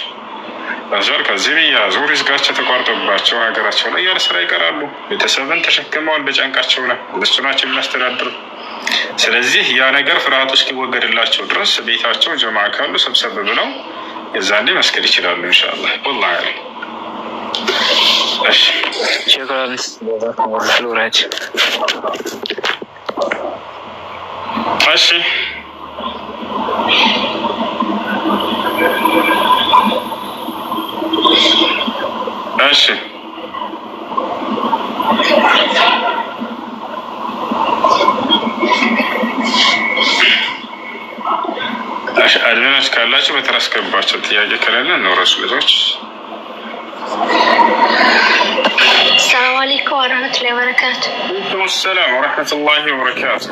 ዛር ከዚህ ቢያዙ ሪዝቃቸው ተቋርጦባቸው ሀገራቸው ላይ ያለ ስራ ይቀራሉ። ቤተሰብን ተሸክመዋል በጫንቃቸው ላይ እነሱ ናቸው የሚያስተዳድሩ። ስለዚህ ያ ነገር ፍርሃቱ እስኪወገድላቸው ድረስ ቤታቸው ጀማዓ ካሉ ሰብሰብ ብለው የዛኔ መስገድ ይችላሉ ኢንሻአላህ። ወላሂ አለም። እሺ እሺ አድሚኖች ካላችሁ በተራ አስገባቸው። ጥያቄ ከሌለ እንውረስ ልጆች።
ሰላም አለይኩም ወረህመቱላሂ ወበረካቱ።
ወአለይኩም ሰላም ወረህመቱላሂ ወበረካቱ።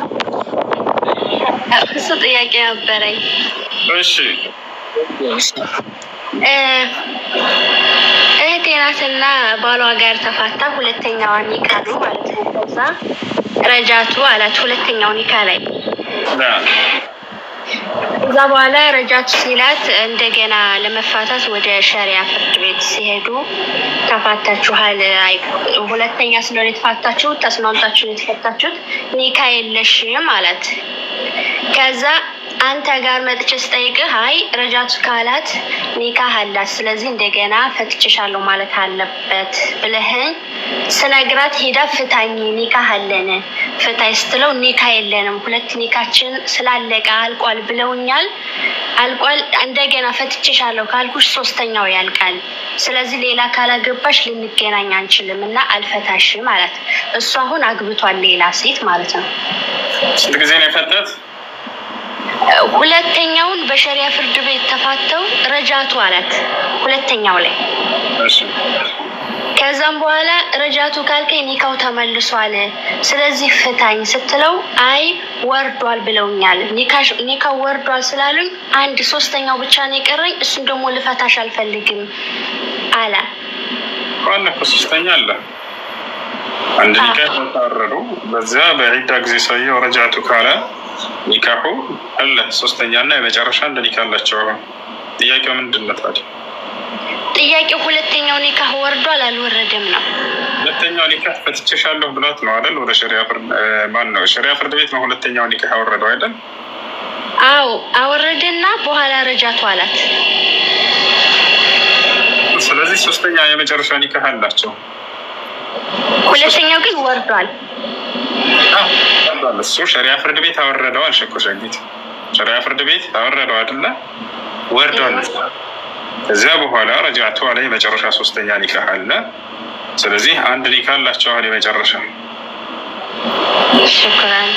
እሱ ጥያቄ ነበረኝ።
እሺ
እህቴ ናትና ባሏ ጋር ተፋታ፣ ሁለተኛዋ ኒካ ነው ማለት ነው። ከዛ ረጃቱ አላት ሁለተኛው ኒካ ላይ። ከዛ በኋላ ረጃቱ ሲላት እንደገና ለመፋታት ወደ ሸሪያ ፍርድ ቤት ሲሄዱ ተፋታችኋል፣ ሁለተኛ ስለሆነ የተፋታችሁት ተስማምታችሁ የተፈታችሁት ኒካ የለሽም አላት። ከዛ አንተ ጋር መጥቼ ስጠይቅህ አይ ረጃቱ ካላት ኒካህ አላት፣ ስለዚህ እንደገና ፈትቼሻለሁ ማለት አለበት ብለህኝ ስነግራት ሄዳ ፍታኝ ኒካህ አለን ፍታይ ስትለው ኒካ የለንም ሁለት ኒካችን ስላለቀ አልቋል ብለውኛል፣ አልቋል እንደገና ፈትቼሻለሁ ካልኩሽ ሶስተኛው ያልቃል፣ ስለዚህ ሌላ ካላገባሽ ልንገናኝ አንችልም እና አልፈታሽም ማለት። እሱ አሁን አግብቷል ሌላ ሴት ማለት ነው።
ስንት ጊዜ ነው የፈታት?
ሁለተኛውን በሸሪያ ፍርድ ቤት ተፋተው ረጃቱ አላት ሁለተኛው ላይ። ከዛም በኋላ ረጃቱ ካልከኝ ኒካው ተመልሷል ስለዚህ ፍታኝ ስትለው አይ ወርዷል ብለውኛል፣ ኒካው ወርዷል ስላሉኝ አንድ ሶስተኛው ብቻ ነው የቀረኝ፣ እሱን ደግሞ ልፈታሽ አልፈልግም አለ።
ዋና ሶስተኛ አለ አንድ ኒካህ ተታረዱ በዚያ በዒዳ ጊዜ ሰውየው ረጃቱ ካለ ኒካሁ አለ ሶስተኛና የመጨረሻ እንደ ኒካ አላቸው። ጥያቄው ምንድን ነው ታዲያ?
ጥያቄው ሁለተኛው ኒካህ ወርዷል አልወረደም ነው።
ሁለተኛው ኒካህ ፈትቼሻለሁ ብሏት ነው አይደል? ወደ ሸሪያ ፍርድ ማን ነው ሸሪያ ፍርድ ቤት ነው ሁለተኛው ኒካህ አወረደው አይደል?
አዎ አወረደና በኋላ ረጃቱ አላት።
ስለዚህ ሶስተኛ የመጨረሻ ኒካህ አላቸው።
ሁለተኛው ግን ወርዷል።
እሱ ሸሪያ ፍርድ ቤት አወረደው አልሸኮሸጊት ሸሪያ ፍርድ ቤት አወረደው አይደለ? ወርዷል። ከዚያ በኋላ ረጃቱ ላይ የመጨረሻ ሶስተኛ ኒካህ አለ። ስለዚህ አንድ ኒካህ አላቸው አሁን የመጨረሻ።
ሽክራን።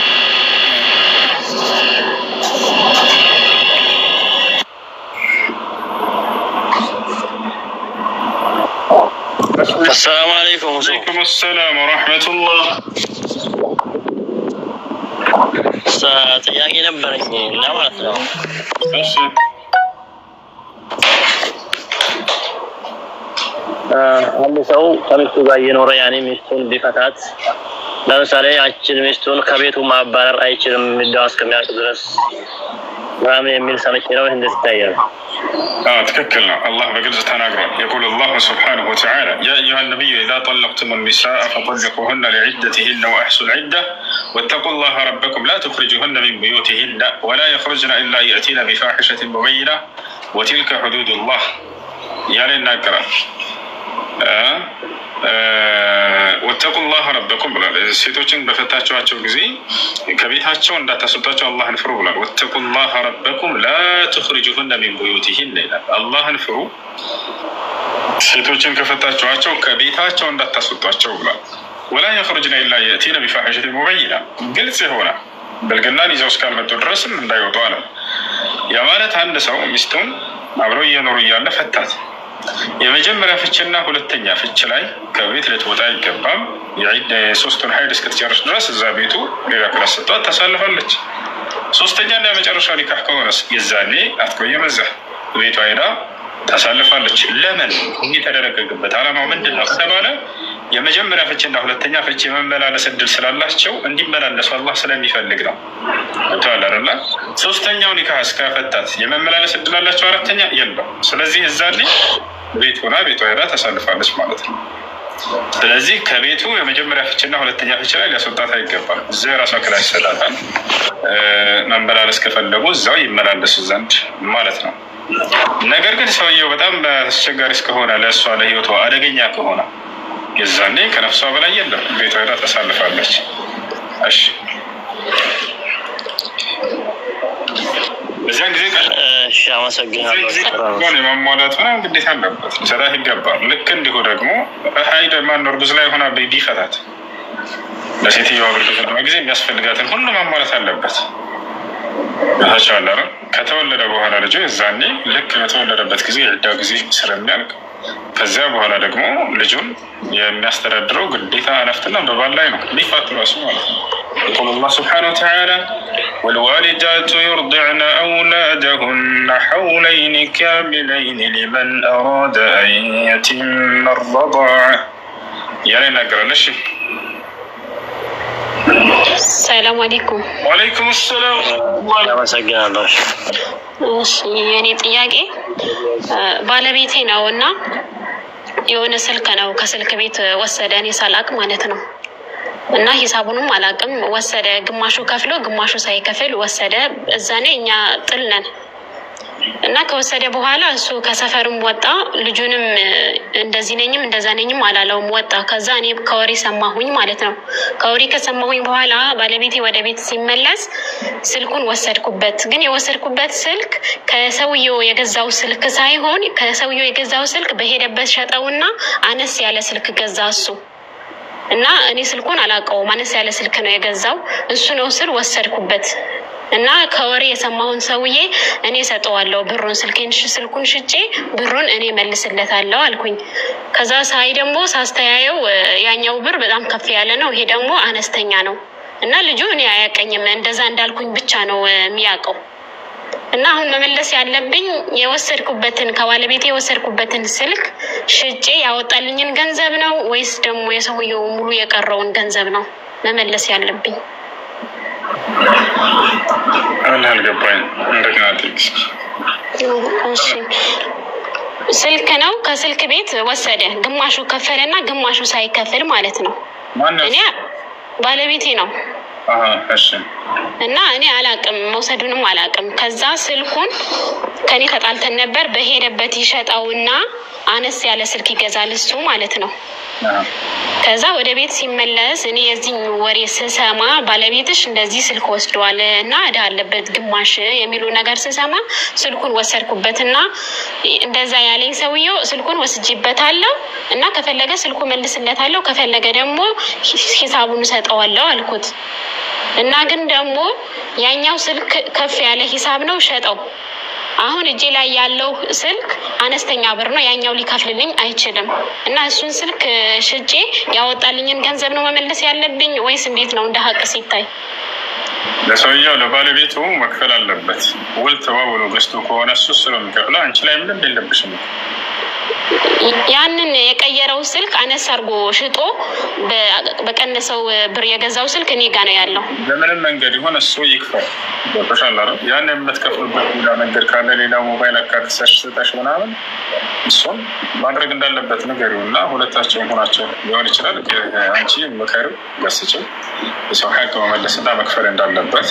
السلام عليكم.
وعليكم السلام ورحمة الله.
ጥያቄ ነበረኝ እና ማለት ነው
አንድ ሰው ከሚስቱ ጋር እየኖረ ያኔ ሚስቱን ቢፈታት ለምሳሌ ያችን ሚስቱን ከቤቱ ማባረር አይችልም እንደው እስከሚያልቅ ድረስ ምናምን የሚል ሰምቼ ነው። እንዴት ይታያል?
ትክክል ነው። አላህ በግልጽ ተናግሯል። يقول الله سبحانه وتعالى يا أيها النبي إذا طلقتم النساء فطلقوهن لعدتهن وأحصوا العدة واتقوا الله ربكم لا تخرجوهن من بيوتهن ولا يخرجن إلا يأتين بفاحشة مبينة وتلك حدود الله يعني النكرة ወተቁላህ ረበኩም ብሏል። ሴቶችን በፈታችኋቸው ጊዜ ከቤታቸው እንዳታስወጧቸው አላህን ፍሩ ብሏል። ወተቁላህ ረበኩም ላ ትኽሪጁሁነ ሚን ቡዩቲሂን ይላል። አላህን ፍሩ፣ ሴቶችን ከፈታችኋቸው ከቤታቸው እንዳታስወጧቸው ብሏል። ወላ የኽሩጅነ ኢላ የእቲነ ቢፋሒሸቲን ሙበይና፣ ግልጽ የሆነ ብልግናን ይዘው እስካልመጡ ድረስም እንዳይወጡ አለ። ያ ማለት አንድ ሰው ሚስቱን አብረው እየኖሩ እያለ ፈታት። የመጀመሪያ ፍችና ሁለተኛ ፍች ላይ ከቤት ልትወጣ አይገባም። የሶስቱን ሀይድ እስክትጨርስ ድረስ እዛ ቤቱ ሌላ ክላስ ሰጧት ታሳልፋለች። ሶስተኛና የመጨረሻው ኒካህ ከሆነስ የዛኔ አትቆይም፣ እዛ ቤቷ ሄዳ ታሳልፋለች። ለምን የተደረገበት ዓላማው ምንድን ነው ከተባለ የመጀመሪያ ፍችና ሁለተኛ ፍች የመመላለስ እድል ስላላቸው እንዲመላለሱ አላህ ስለሚፈልግ ነው። ተዋላረላ ሶስተኛው ኒካህ እስከፈታት የመመላለስ እድል አላቸው፣ አራተኛ የለው። ስለዚህ እዛኔ ቤት ሆና ቤቷ ሄዳ ታሳልፋለች ማለት ነው። ስለዚህ ከቤቱ የመጀመሪያ ፍችና ሁለተኛ ፍች ላይ ሊያስወጣት አይገባም። እዚ የራሷ ክላስ ይሰጣታል። መመላለስ ከፈለጉ እዛው ይመላለሱ ዘንድ ማለት ነው። ነገር ግን ሰውየው በጣም አስቸጋሪ እስከሆነ ለእሷ ለህይወቷ አደገኛ ከሆነ የዛኔ ከነፍሷ በላይ የለም፣ ቤቷ ሄዳ ታሳልፋለች። እሺ በዚያን ጊዜ
አመሰግናለሁ።
የማሟላት ምናምን ግዴታ አለበት፣ ሊሰጣት ይገባል። ልክ እንዲሁ ደግሞ ሀይድ ማን እርጉዝ ላይ ሆና ቢፈታት ለሴትዮዋ ብርክትና ጊዜ የሚያስፈልጋትን ሁሉ ማሟላት አለበት። ታቻለ ከተወለደ በኋላ ልጁ የዛኔ ልክ በተወለደበት ጊዜ የዕዳ ጊዜ ስለሚያልቅ ከዚያ በኋላ ደግሞ ልጁን የሚያስተዳድረው ግዴታ ኃላፊነትና በባል ላይ ነው። ሊፋቱ ራሱ ማለት ነው። يقول الله سبحانه وتعالى والوالدات يرضعن أولادهن حولين كاملين لمن أراد أن يتم الرضاعة يعني نقرأ لشي.
السلام عليكم.
وعليكم السلام.
አመሰግናለሁ።
እሺ የኔ ጥያቄ ባለቤቴ ነውና የሆነ ስልክ ነው ከስልክ ቤት ወሰደ፣ እኔ ሳላቅ ማለት ነው። እና ሂሳቡንም አላቅም ወሰደ። ግማሹ ከፍሎ ግማሹ ሳይከፍል ወሰደ። እዛኔ እኛ ጥልነን እና ከወሰደ በኋላ እሱ ከሰፈርም ወጣ። ልጁንም እንደዚህ ነኝም እንደዛ ነኝም አላለውም፣ ወጣ። ከዛ እኔ ከወሬ ሰማሁኝ ማለት ነው። ከወሬ ከሰማሁኝ በኋላ ባለቤቴ ወደ ቤት ሲመለስ ስልኩን ወሰድኩበት። ግን የወሰድኩበት ስልክ ከሰውየው የገዛው ስልክ ሳይሆን ከሰውየው የገዛው ስልክ በሄደበት ሸጠውና አነስ ያለ ስልክ ገዛ እሱ። እና እኔ ስልኩን አላውቀውም፣ አነስ ያለ ስልክ ነው የገዛው እሱ ነው ስል ወሰድኩበት። እና ከወሬ የሰማሁን ሰውዬ እኔ ሰጠዋለሁ ብሩን፣ ስልኩን ሽጬ ብሩን እኔ መልስለታለሁ አልኩኝ። ከዛ ሳይ ደግሞ ሳስተያየው ያኛው ብር በጣም ከፍ ያለ ነው፣ ይሄ ደግሞ አነስተኛ ነው። እና ልጁ እኔ አያውቀኝም፣ እንደዛ እንዳልኩኝ ብቻ ነው የሚያውቀው። እና አሁን መመለስ ያለብኝ የወሰድኩበትን ከባለቤቴ የወሰድኩበትን ስልክ ሽጬ ያወጣልኝን ገንዘብ ነው ወይስ ደግሞ የሰውየው ሙሉ የቀረውን ገንዘብ ነው መመለስ ያለብኝ?
አልገባኝ። እንደገና ጥቅስ
እሺ ስልክ ነው ከስልክ ቤት ወሰደ፣ ግማሹ ከፈለና ግማሹ ሳይከፍል ማለት ነው። እኔ ባለቤቴ ነው።
እሺ
እና እኔ አላቅም፣ መውሰዱንም አላቅም። ከዛ ስልኩን ከኔ ተጣልተን ነበር። በሄደበት ይሸጣውና አነስ ያለ ስልክ ይገዛል እሱ ማለት ነው። ከዛ ወደ ቤት ሲመለስ እኔ የዚህ ወሬ ስሰማ ባለቤትሽ እንደዚህ ስልክ ወስዷል እና እዳ አለበት ግማሽ የሚሉ ነገር ስሰማ ስልኩን ወሰድኩበትና እንደዛ ያለኝ ሰውየው ስልኩን ወስጅበታለሁ እና ከፈለገ ስልኩ መልስለታለሁ፣ ከፈለገ ደግሞ ሂሳቡን ሰጠዋለሁ አልኩት። እና ግን ደግሞ ያኛው ስልክ ከፍ ያለ ሂሳብ ነው ሸጠው። አሁን እጄ ላይ ያለው ስልክ አነስተኛ ብር ነው፣ ያኛው ሊከፍልልኝ አይችልም። እና እሱን ስልክ ሽጬ ያወጣልኝን ገንዘብ ነው መመለስ ያለብኝ ወይስ እንዴት ነው እንደ ሀቅ ሲታይ?
ለሰውየው ለባለቤቱ መክፈል አለበት። ውል ተዋውሎ ገዝቶ ከሆነ እሱ ስለሚከፍለው አንቺ ላይ ምንም የለብሽም።
ያንን የቀየረው ስልክ አነስ አድርጎ ሽጦ በቀነሰው ብር የገዛው ስልክ እኔ ጋ ነው ያለው።
በምንም መንገድ ይሆን እሱ ይክፈል በተሻለ ነው። ያን የምትከፍሉበት ሌላ መንገድ ካለ ሌላ ሞባይል አካክሰሽ ስጠሽ ምናምን እሱም ማድረግ እንዳለበት ነገር እና ሁለታቸውም ሆናቸው ሊሆን ይችላል። አንቺ ምከር ገስጭው የሰው ሀቅ መመለስና መክፈል እንዳለበት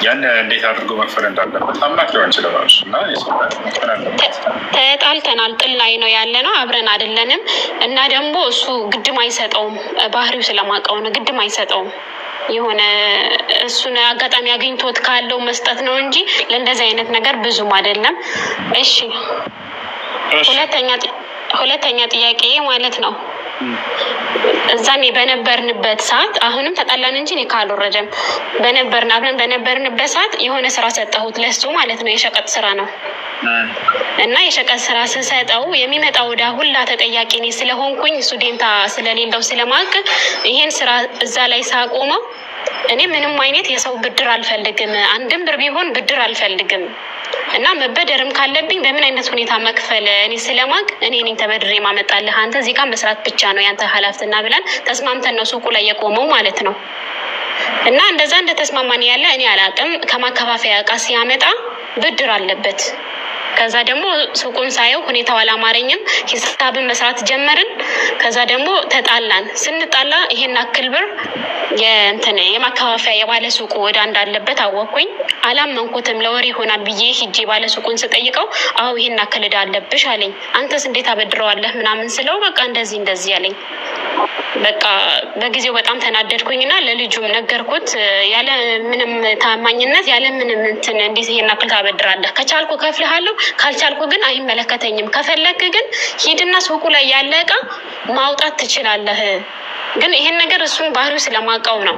ያን እንዴት አድርጎ መክፈል እንዳለበት አማክረው እንችላለን እና የሰው ሀቅ መክፈል አለበት።
ተጣልተናል፣ ጥል ላይ ነው ያለ ነው፣ አብረን አይደለንም እና ደግሞ እሱ ግድም አይሰጠውም፣ ባህሪው ስለማውቀው ነው። ግድም አይሰጠውም። የሆነ እሱን አጋጣሚ አግኝቶት ካለው መስጠት ነው እንጂ ለእንደዚህ አይነት ነገር ብዙም አይደለም። እሺ ሁለተኛ ጥያቄ ማለት ነው እዛም በነበርንበት ሰዓት አሁንም ተጣላን እንጂ እኔ ካልወረደም አብረን በነበርንበት ሰዓት የሆነ ስራ ሰጠሁት ለሱ ማለት ነው። የሸቀጥ ስራ ነው እና የሸቀጥ ስራ ስሰጠው የሚመጣው ወደ ሁላ ተጠያቂ እኔ ስለሆንኩኝ እሱ ዴንታ ስለሌለው ስለማቅ ይሄን ስራ እዛ ላይ ሳቆመው እኔ ምንም አይነት የሰው ብድር አልፈልግም፣ አንድም ብር ቢሆን ብድር አልፈልግም እና መበደርም ካለብኝ በምን አይነት ሁኔታ መክፈል እኔ ስለማቅ እኔ ነኝ ተበድሬ ማመጣልህ፣ አንተ እዚህ ጋር መስራት ብቻ ነው ያንተ ኃላፊነትና ብለን ተስማምተን ነው ሱቁ ላይ የቆመው ማለት ነው። እና እንደዛ እንደተስማማን ያለ እኔ አላቅም ከማከፋፈያ እቃ ሲያመጣ ብድር አለበት። ከዛ ደግሞ ሱቁን ሳየው ሁኔታው አላማረኝም፣ ሂሳብን መስራት ጀመርን። ከዛ ደግሞ ተጣላን። ስንጣላ ይሄን አክል ብር የማከፋፈያ የባለ ሱቁ ወዳ እንዳለበት አወቅኩኝ። አላመንኩትም። ለወሬ ይሆናል ብዬ ሂጄ ባለ ሱቁን ስጠይቀው አዎ ይሄን አክል ዕዳ አለብሽ አለኝ። አንተስ እንዴት አበድረዋለህ ምናምን ስለው በቃ እንደዚህ አለኝ። በቃ በጊዜው በጣም ተናደድኩኝና ለልጁም ነገርኩት። ያለ ምንም ታማኝነት ያለ ምንም እንትን እንዴት ይሄን አክል ታበድራለህ? ከቻልኩ ከፍልሃለሁ፣ ካልቻልኩ ግን አይመለከተኝም። ከፈለክ ግን ሂድና ሱቁ ላይ ያለ እቃ ማውጣት ትችላለህ። ግን ይሄን ነገር እሱን ባህሪው ስለማውቀው ነው።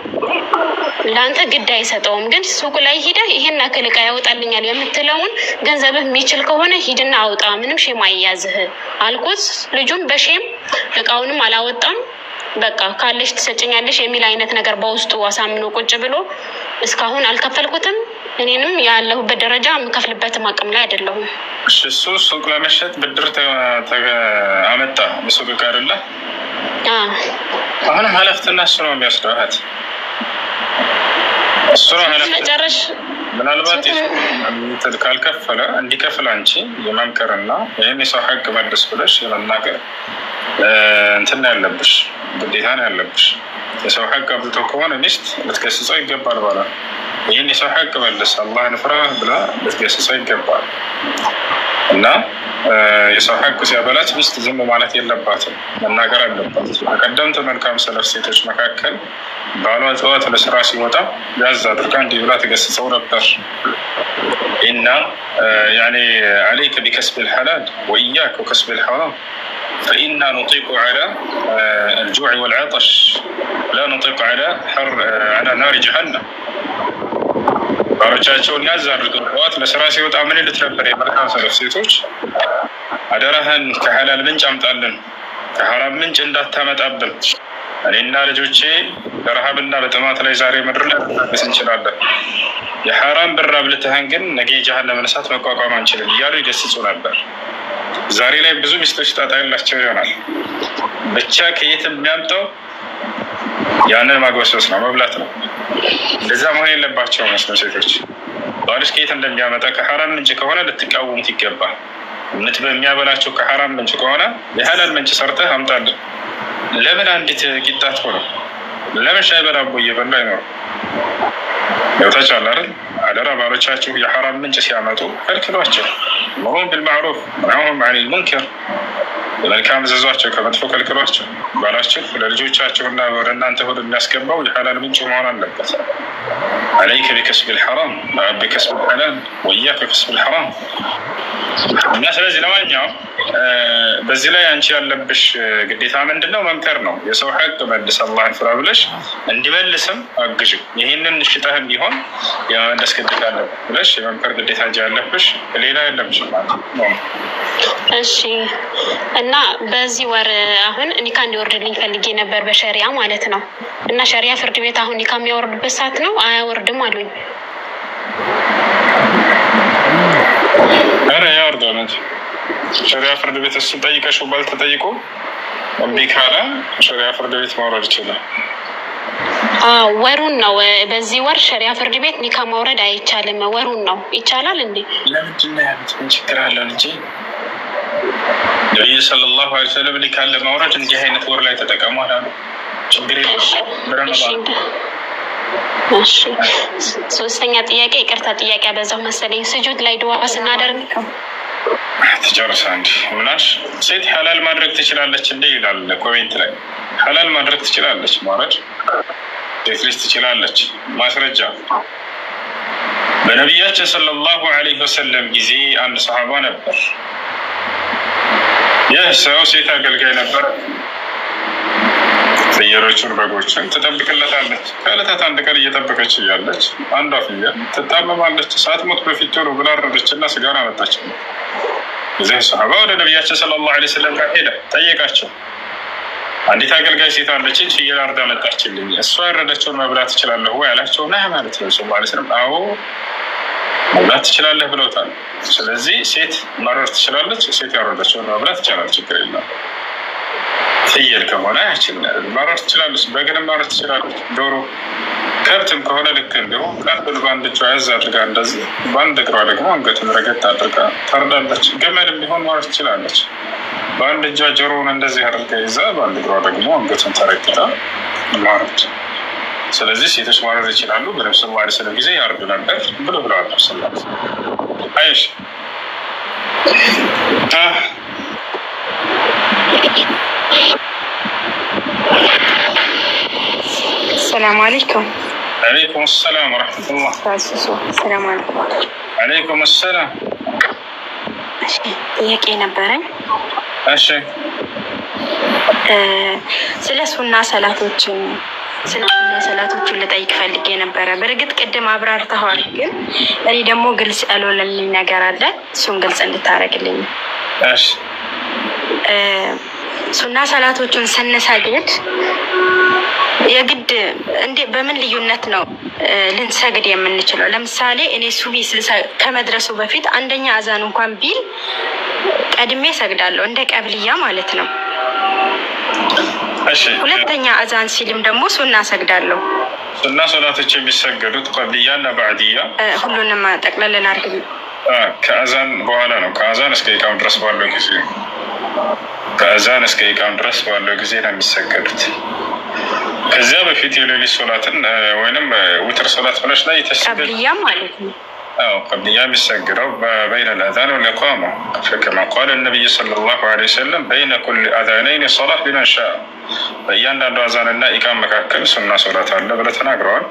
ለአንተ ግድ አይሰጠውም። ግን ሱቁ ላይ ሂደህ ይሄን አክል እቃ ያወጣልኛል የምትለውን ገንዘብህ የሚችል ከሆነ ሂድና አውጣ፣ ምንም ሼም አይያዝህ አልኩት። ልጁም በሼም እቃውንም አላወጣም። በቃ ካለሽ ትሰጭኛለሽ የሚል አይነት ነገር በውስጡ አሳምኖ ቁጭ ብሎ እስካሁን አልከፈልኩትም። እኔንም ያለሁበት ደረጃ የምከፍልበትም አቅም ላይ አይደለሁም።
እሱ ሱቅ ለመሸጥ ብድር አመጣ የሱቅ እቃ አይደለ? አሁንም ኃላፊነትና እሱ ነው የሚያስደዋት። እሱ ነው ኃላፊነት። ምናልባት ካልከፈለ እንዲከፍል አንቺ የመምከርና ይህን የሰው ሀቅ መልስ ብለሽ የመናገር እንትን ያለብሽ ግዴታ ነው ያለብሽ። የሰው ሀቅ አብልቶ ከሆነ ሚስት ልትገስጸው ይገባል። ባላ ይህን የሰው ሀቅ መልስ አላህን ፍራ ብላ ልትገስጸው ይገባል። እና የሰው ሀቅ ሲያበላት ሚስት ዝም ማለት የለባትም፣ መናገር አለባት። በቀደምት መልካም ሰለፍ ሴቶች መካከል ባሏ ጠዋት ለስራ ሲወጣ ያዝ አድርጋ እንዲህ ብላ ትገስጸው ነበር። ኢና ያኔ አለይከ ቢከስብ ልሐላል ወኢያከ ወከስብ ልሐራም ፈኢና ኑጢቁ ዐላ አልጁዕ ወልዐጠሽ ላ ኑጢቁ ዐላ ናሪ ጀሀነም። ባሮቻቸውን ያዝ አድርገው ጠዋት ለስራ ሲወጣ ምን ልት ነበር? የመልካም ሰለፍ ሴቶች አደራህን ከሐላል ምንጭ አምጣልን፣ ከሐራም ምንጭ እንዳታመጣብን። እኔና ልጆቼ በረሃብና በጥማት ላይ ዛሬ ምድር ላይ መታገስ እንችላለን፣ የሐራም ብር አብልተህን ግን ነገ ጀሀነም እሳት መቋቋም አንችልም እያሉ ይገስጹ ነበር። ዛሬ ላይ ብዙ ሚስቶች ጣጣ ያላቸው ይሆናል። ብቻ ከየት የሚያምጠው ያንን ማግበስበስ ነው፣ መብላት ነው። እንደዛ መሆን የለባቸው መስሎ ሴቶች ባልሽ ከየት እንደሚያመጣ ከሐራም ምንጭ ከሆነ ልትቃወሙት ይገባል። የሚያበላቸው ከሐራም ምንጭ ከሆነ የሐላል ምንጭ ሰርተህ አምጣልን። ለምን አንዲት ቂጣት ሆነ ለምን ሻይ በዳቦ እየበላ አይኖሩ? ያውታቻል አይደል? አደራ ባሎቻችሁ የሐራም ምንጭ ሲያመጡ ከልክሏቸው። መሆን ቢልማዕሩፍ ወነህዩን ዐኒል ሙንከር፣ መልካም እዘዟቸው፣ ከመጥፎ ከልክሏቸው። ባላችሁ ለልጆቻቸውና ወደ እናንተ ሆድ የሚያስገባው የሐላል ምንጭ መሆን አለበት። አለይከ ቢከስብ ልሐራም ቢከስብ ልሐላል ወኢያከ ቢከስብ ልሐራም። እና ስለዚህ ለማንኛውም በዚህ ላይ አንቺ ያለብሽ ግዴታ ምንድነው? መምከር ነው። የሰው ሀቅ መልስ አላህን ፍራ ብለሽ እንዲመልስም አግዥ። ይህንን ሽጠህም ቢሆን የመመለስ ግዴታ አለብሽ ብለሽ የመምከር ግዴታ እንጂ ያለብሽ ሌላ የለብሽ ማለት ነው።
እሺ። እና በዚህ ወር አሁን ኒካ እንዲወርድልኝ ፈልጌ ነበር በሸሪያ ማለት ነው። እና ሸሪያ ፍርድ ቤት አሁን ኒካ የሚያወርድበት ሰዓት ነው አያወርድም አሉኝ።
ኧረ ያወርዳል እንጂ ሸሪያ ፍርድ ቤት እሱን ጠይቀሽው ባልተጠይቆ እምቢ ካለ ሸሪያ ፍርድ ቤት ማውረድ ይችላል።
ወሩን ነው። በዚህ ወር ሸሪያ ፍርድ ቤት ኒካ ማውረድ አይቻልም። ወሩን ነው። ይቻላል እንዴ?
ለምንድን ነው ያሉት? ምን ችግር አለው እንጂ ነብዩ ሰለላሁ ዐለይሂ ወሰለም ኒካ ለማውረድ እንዲህ አይነት ወር ላይ ተጠቀሙ አላሉ። ችግር የለም።
እሺ ሶስተኛ ጥያቄ፣ ይቅርታ ጥያቄ አበዛው መሰለኝ። ስጁድ ላይ ዱዓ ስናደርግ
ተጨርሳ እንዲ ምናሽ ሴት ሐላል ማድረግ ትችላለች እንዴ ይላል ኮሜንት ላይ። ሐላል ማድረግ ትችላለች ማውረድ ሴት ልጅ ትችላለች። ማስረጃ በነቢያችን ሰለላሁ ዐለይሂ ወሰለም ጊዜ አንድ ሰሃባ ነበር። ይህ ሰው ሴት አገልጋይ ነበረ። ፍየሎቹን በጎችን ትጠብቅለታለች። ከዕለታት አንድ ቀን እየጠበቀች እያለች አንዷ ፍየል ትታመማለች። ሳትሞት በፊት ቶሎ ብላ አረደችና ስጋን አመጣች። እዚህ ሰሃባ ወደ ነቢያችን ሰለላሁ ዐለይሂ ወሰለም ጋር ሄደ፣ ጠየቃቸው። አንዲት አገልጋይ ሴት አለችኝ፣ ፍየል አርዳ መጣችልኝ፣ እሷ ያረደችውን መብላት ትችላለህ ወይ አላቸው። ና ማለት ነው ሰለላሁ ዐለይሂ ወሰለም አዎ መብላት ትችላለህ ብለውታል። ስለዚህ ሴት ማረድ ትችላለች፣ ሴት ያረደችውን መብላት ይቻላል፣ ችግር የለም። ፍየል ከሆነ ማረድ ትችላለች፣ በግንም ማረድ ትችላለች። ዶሮ ከብትም ከሆነ ልክ እንዲሁ ቀጥል በአንድ እጇ ያዝ አድርጋ እንደዚህ፣ በአንድ እግሯ ደግሞ አንገቱን ረገጥ አድርጋ ታርዳለች። ግመልም ቢሆን ማረድ ትችላለች። በአንድ እጇ ጆሮውን እንደዚህ አድርጋ ይዛ፣ በአንድ እግሯ ደግሞ አንገቱን ተረግጣ ማረድ። ስለዚህ ሴቶች ማረድ ይችላሉ። በነብዩ ሰለላሁ ዐለይሂ ወሰለም ጊዜ ያርዱ ነበር ብለዋል። አይሽ
ሰላም አለይኩም።
አለይኩም ሰላም ወራህመቱላህ።
ሰላም አለይኩም።
አለይኩም ሰላም።
ጥያቄ ነበረኝ።
እሺ
ስለ ሱና ሰላቶችን ልጠይቅ ፈልጌ ነበረ። በእርግጥ ቅድም አብራርተዋል፣ ግን እኔ ደግሞ ግልጽ ያልሆነልኝ ነገር አለ። እሱን ግልጽ እንድታረግልኝ።
እሺ
ሱና ሰላቶቹን ስንሰግድ የግድ እንዴ በምን ልዩነት ነው ልንሰግድ የምንችለው? ለምሳሌ እኔ ሱቢ ከመድረሱ በፊት አንደኛ አዛን እንኳን ቢል ቀድሜ ሰግዳለሁ፣ እንደ ቀብልያ ማለት ነው።
እሺ
ሁለተኛ አዛን ሲልም ደግሞ ሱና ሰግዳለሁ።
ሱና ሶላቶች የሚሰገዱት ቀብልያ እና ባዕድያ
ሁሉንም ጠቅለልን አድርግ።
ከአዛን በኋላ ነው። ከአዛን እስከ ኢቃም ድረስ ባለው ጊዜ ከአዛን እስከ ኢቃም ድረስ ባለው ጊዜ ነው የሚሰገዱት። ከዚያ በፊት የሌሊት ሶላትን ወይንም ውትር ሶላት ብለሽ ላይ
ቀብልያ ማለት ነው።
قبلية بيسجلوا بين الأذان والإقامة كما قال النبي صلى الله عليه وسلم بين كل أذانين صلاة بمن شاء. بيان أن أذان إقامة مكاكل سنة صلاة الله بلا تناقرون.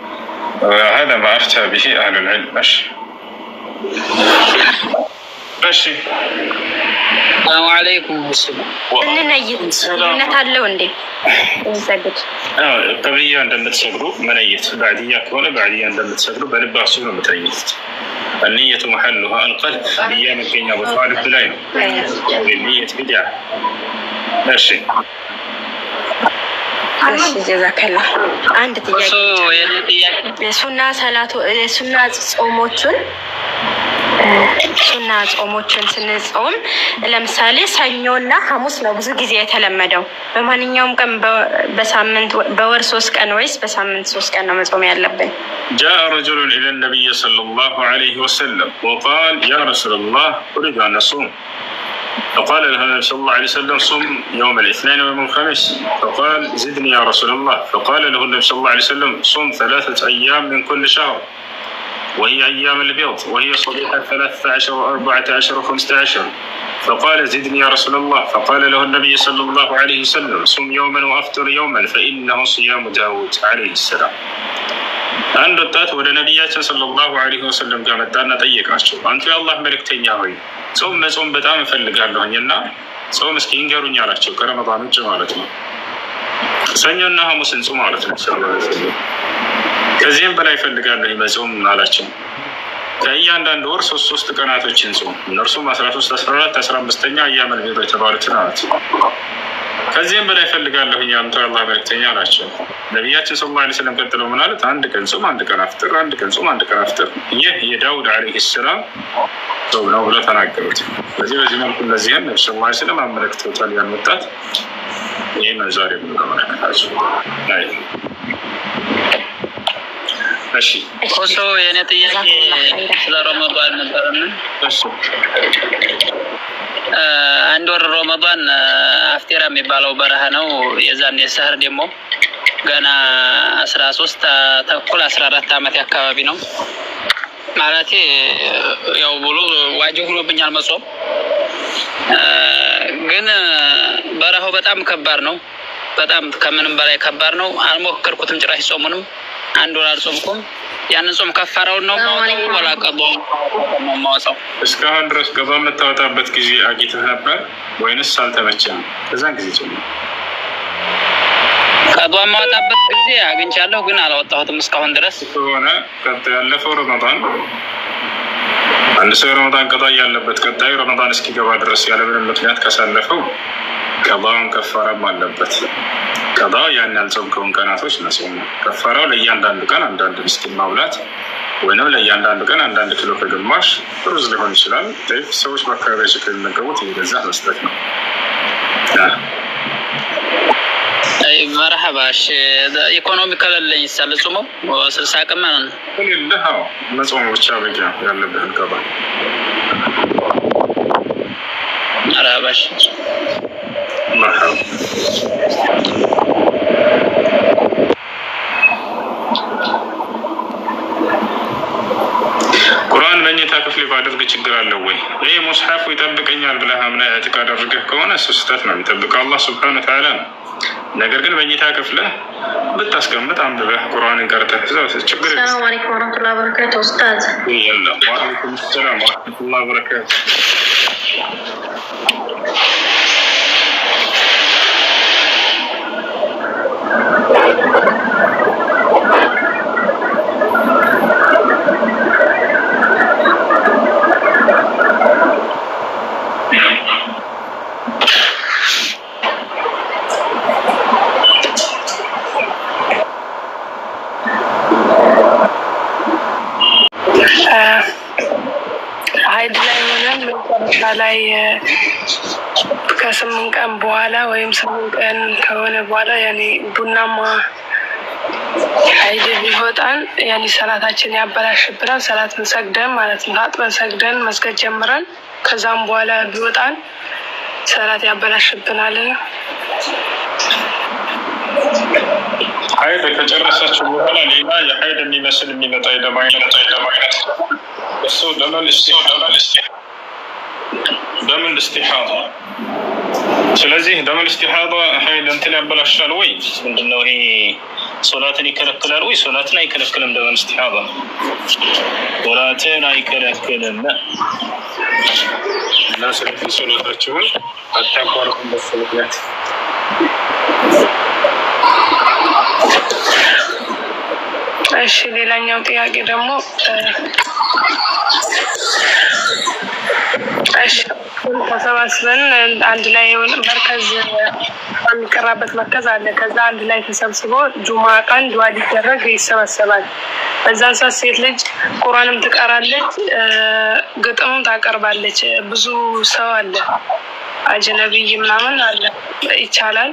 هذا ما أفتى به أهل العلم. ماشي
السلام عليكم.
نتعلم عندي نسجد.
قبلية عندما تسجلوا منيت، بعدية كونه بعدية عندما تسجلوا بنبع سنة متريت. النية محلها القلب. نية من بين أبو طالب بلاين. النية بدعة. ماشي.
ጀዛከላህ። አንድ ጥያቄ ሱና ጾሞችን ስንጾም ለምሳሌ ሰኞና ሐሙስ ነው ብዙ ጊዜ የተለመደው። በማንኛውም ቀን በሳምንት በወር 3 ቀን ወይስ በሳምንት 3 ቀን ነው መጾም ያለብን?
جاء رجل إلى النبي صلى الله عليه وسلم وقال يا رسول الله أريد أن أصوم. فقال له النبي صلى الله عليه وسلم صم يوم الاثنين ويوم الخميس. فقال زدني يا رسول الله. فقال له النبي صلى الله عليه وسلم صم 3 أيام من كل شهر وهي أيام البيض وهي صبيحة 13 و14 و15. فقال زدني يا رسول الله. فقال له النبي صلى الله عليه وسلم صم يوما وأفطر يوما فإنه صيام داود عليه السلام. አንድ ወጣት ወደ ነቢያችን ሰለላሁ ዐለይሂ ወሰለም ጋር መጣና ጠየቃቸው። አንቱ የአላህ መልእክተኛ ሆይ ጾም መጾም በጣም እፈልጋለሁኝ እና ጾም እስኪ ንገሩኝ አላቸው። ከረመዳን ውጭ ማለት ነው። ሰኞና ሐሙስን ጾም ማለት ነው። ከዚህም በላይ እፈልጋለሁኝ መጾም አላቸው። ከእያንዳንዱ ወር 3 ቀናቶችን ጾም፣ እነርሱም 13፣ 14፣ 15ኛ አያመል ቢድ የተባሉት ናቸው። ከዚህም በላይ እፈልጋለሁ አንተ አላህ መልእክተኛ አላቸው። ነቢያችን ሰለላሁ ዐለይሂ ወሰለም ቀጥለው ምን አሉት? አንድ ቀን ጾም አንድ ቀን አፍጥር፣ አንድ ቀን ጾም አንድ ቀን አፍጥር፣ ይህ የዳውድ ዐለይሂ ሰላም ጾም ነው ብለው ተናገሩት። በዚህ መልኩ እነዚህን ነብዩ ሰለላሁ ዐለይሂ ወሰለም አመለክተውታል። ያን ወጣት ይህ ነው ዛሬ የምንመለከታቸው። እሺ
ኮሶ የኔ ጥያቄ ስለ ረመዳን ነበርና አንድ ወር ረመዳን አፍጤራ የሚባለው በረሃ ነው። የዛን የሰህር ደግሞ ገና 13 ተኩል 14 ዓመት አካባቢ ነው ማለቴ ያው ብሎ ዋጅብ ሆኖብኛል መጾም። ግን በረሃው በጣም ከባድ ነው። በጣም ከምንም በላይ ከባድ ነው። አልሞከርኩትም ጭራሽ ጾሙንም አንድ ወር አልጾምኩም። ያንን ጾም ከፋራውን ነው ማውጣው ወላ ቀባው ነው ማውጣው።
እስካሁን ድረስ ቀባ የምታወጣበት ጊዜ አግኝተህ ነበር ወይንስ አልተመቸም? ከዛን ጊዜ ጀምሮ
ቀባ የማወጣበት ጊዜ አግኝቻለሁ፣ ግን አላወጣሁትም እስካሁን ድረስ።
ከሆነ ያለፈው ረመዳን አንድ ሰው ረመዳን ቀባ ያለበት ቀጣዩ ረመዳን እስኪገባ ድረስ ያለምንም ምክንያት ካሳለፈው ቀባውን ከፋራም አለበት። ቀባ ያን ያልጾምከውን ቀናቶች ነው። ከፋራው ለእያንዳንዱ ቀን አንዳንድ ምስኪን ማብላት ወይንም ለእያንዳንዱ ቀን አንዳንድ ኪሎ ከግማሽ ሩዝ ሊሆን ይችላል። ጤፍ ሰዎች በአካባቢያቸው ከሚመገቡት እየገዛ መስጠት ነው።
መርሐባሽ ኢኮኖሚ ከሌለኝ ሳልጾመው 60 ቀን ማለት ነው።
ከሌለህ መጾም ብቻ በቂ ነው ያለብህን ቀባ።
መርሐባሽ
መርሐባ ቁርአን መኝታ ክፍል ባደርግ ችግር አለው ወይ? ይሄ ሙስሐፉ ይጠብቀኛል ብለህ አምነህ እዕቲቃድ አድርገህ ከሆነ ስህተት ነው። የሚጠብቀው አላህ ሱብሓነሁ ወተዓላ ነው። ነገር ግን መኝታ ክፍልህ ብታስቀምጥ አንብበህ ቁርአንን ቀርተህ ችግር የለም።
ሰላም አለይኩም ወራህመቱላሂ ወበረካቱሁ ኡስታዝ።
ወአለይኩም ሰላም ወራህመቱላሂ ወበረካቱሁ።
ሀይድ ላይ ሆነን መጨረሻ ላይ ከ8 ቀን በኋላ ወይም 8 ቀን ከሆነ በኋላ ያኔ ቡናማ ሀይድ ቢወጣን ያኔ ሰላታችን ያበላሽብናል። ሰላትን ሰግደን ማለት ነው አጥበን ሰግደን መስገድ ጀምረን ከዛም በኋላ ቢወጣን ሰላት ያበላሽብናል።
ሀይድ ከጨረሳችሁ በኋላ ሌላ የሀይድ የሚመስል የሚመጣ የደም አይነት እሱ ደመል እስቲሓዳ። ስለዚህ ደመል እስቲሓዳ ሀይድ እንትን ያበላሻል ወይ? ምንድነው ይሄ? ሶላትን ይከለክላል ወይ? ሶላትን አይከለክልም። ደመል እስቲሓዳ ሶላትን አይከለክልም እና ስለዚህ ሶላታችሁን አታቋርጡበት ምክንያት
እሺ ሌላኛው ጥያቄ ደግሞ እሺ ተሰባስበን አንድ ላይ መርከዝ የሚቀራበት መርከዝ አለ። ከዛ አንድ ላይ ተሰብስቦ ጁማ ቀን ዱዓ ሊደረግ ይሰበሰባል። በዛን ሰዓት ሴት ልጅ ቁርአንም ትቀራለች፣ ግጥምም ታቀርባለች። ብዙ ሰው አለ፣ አጅነቢይ ምናምን አለ። ይቻላል?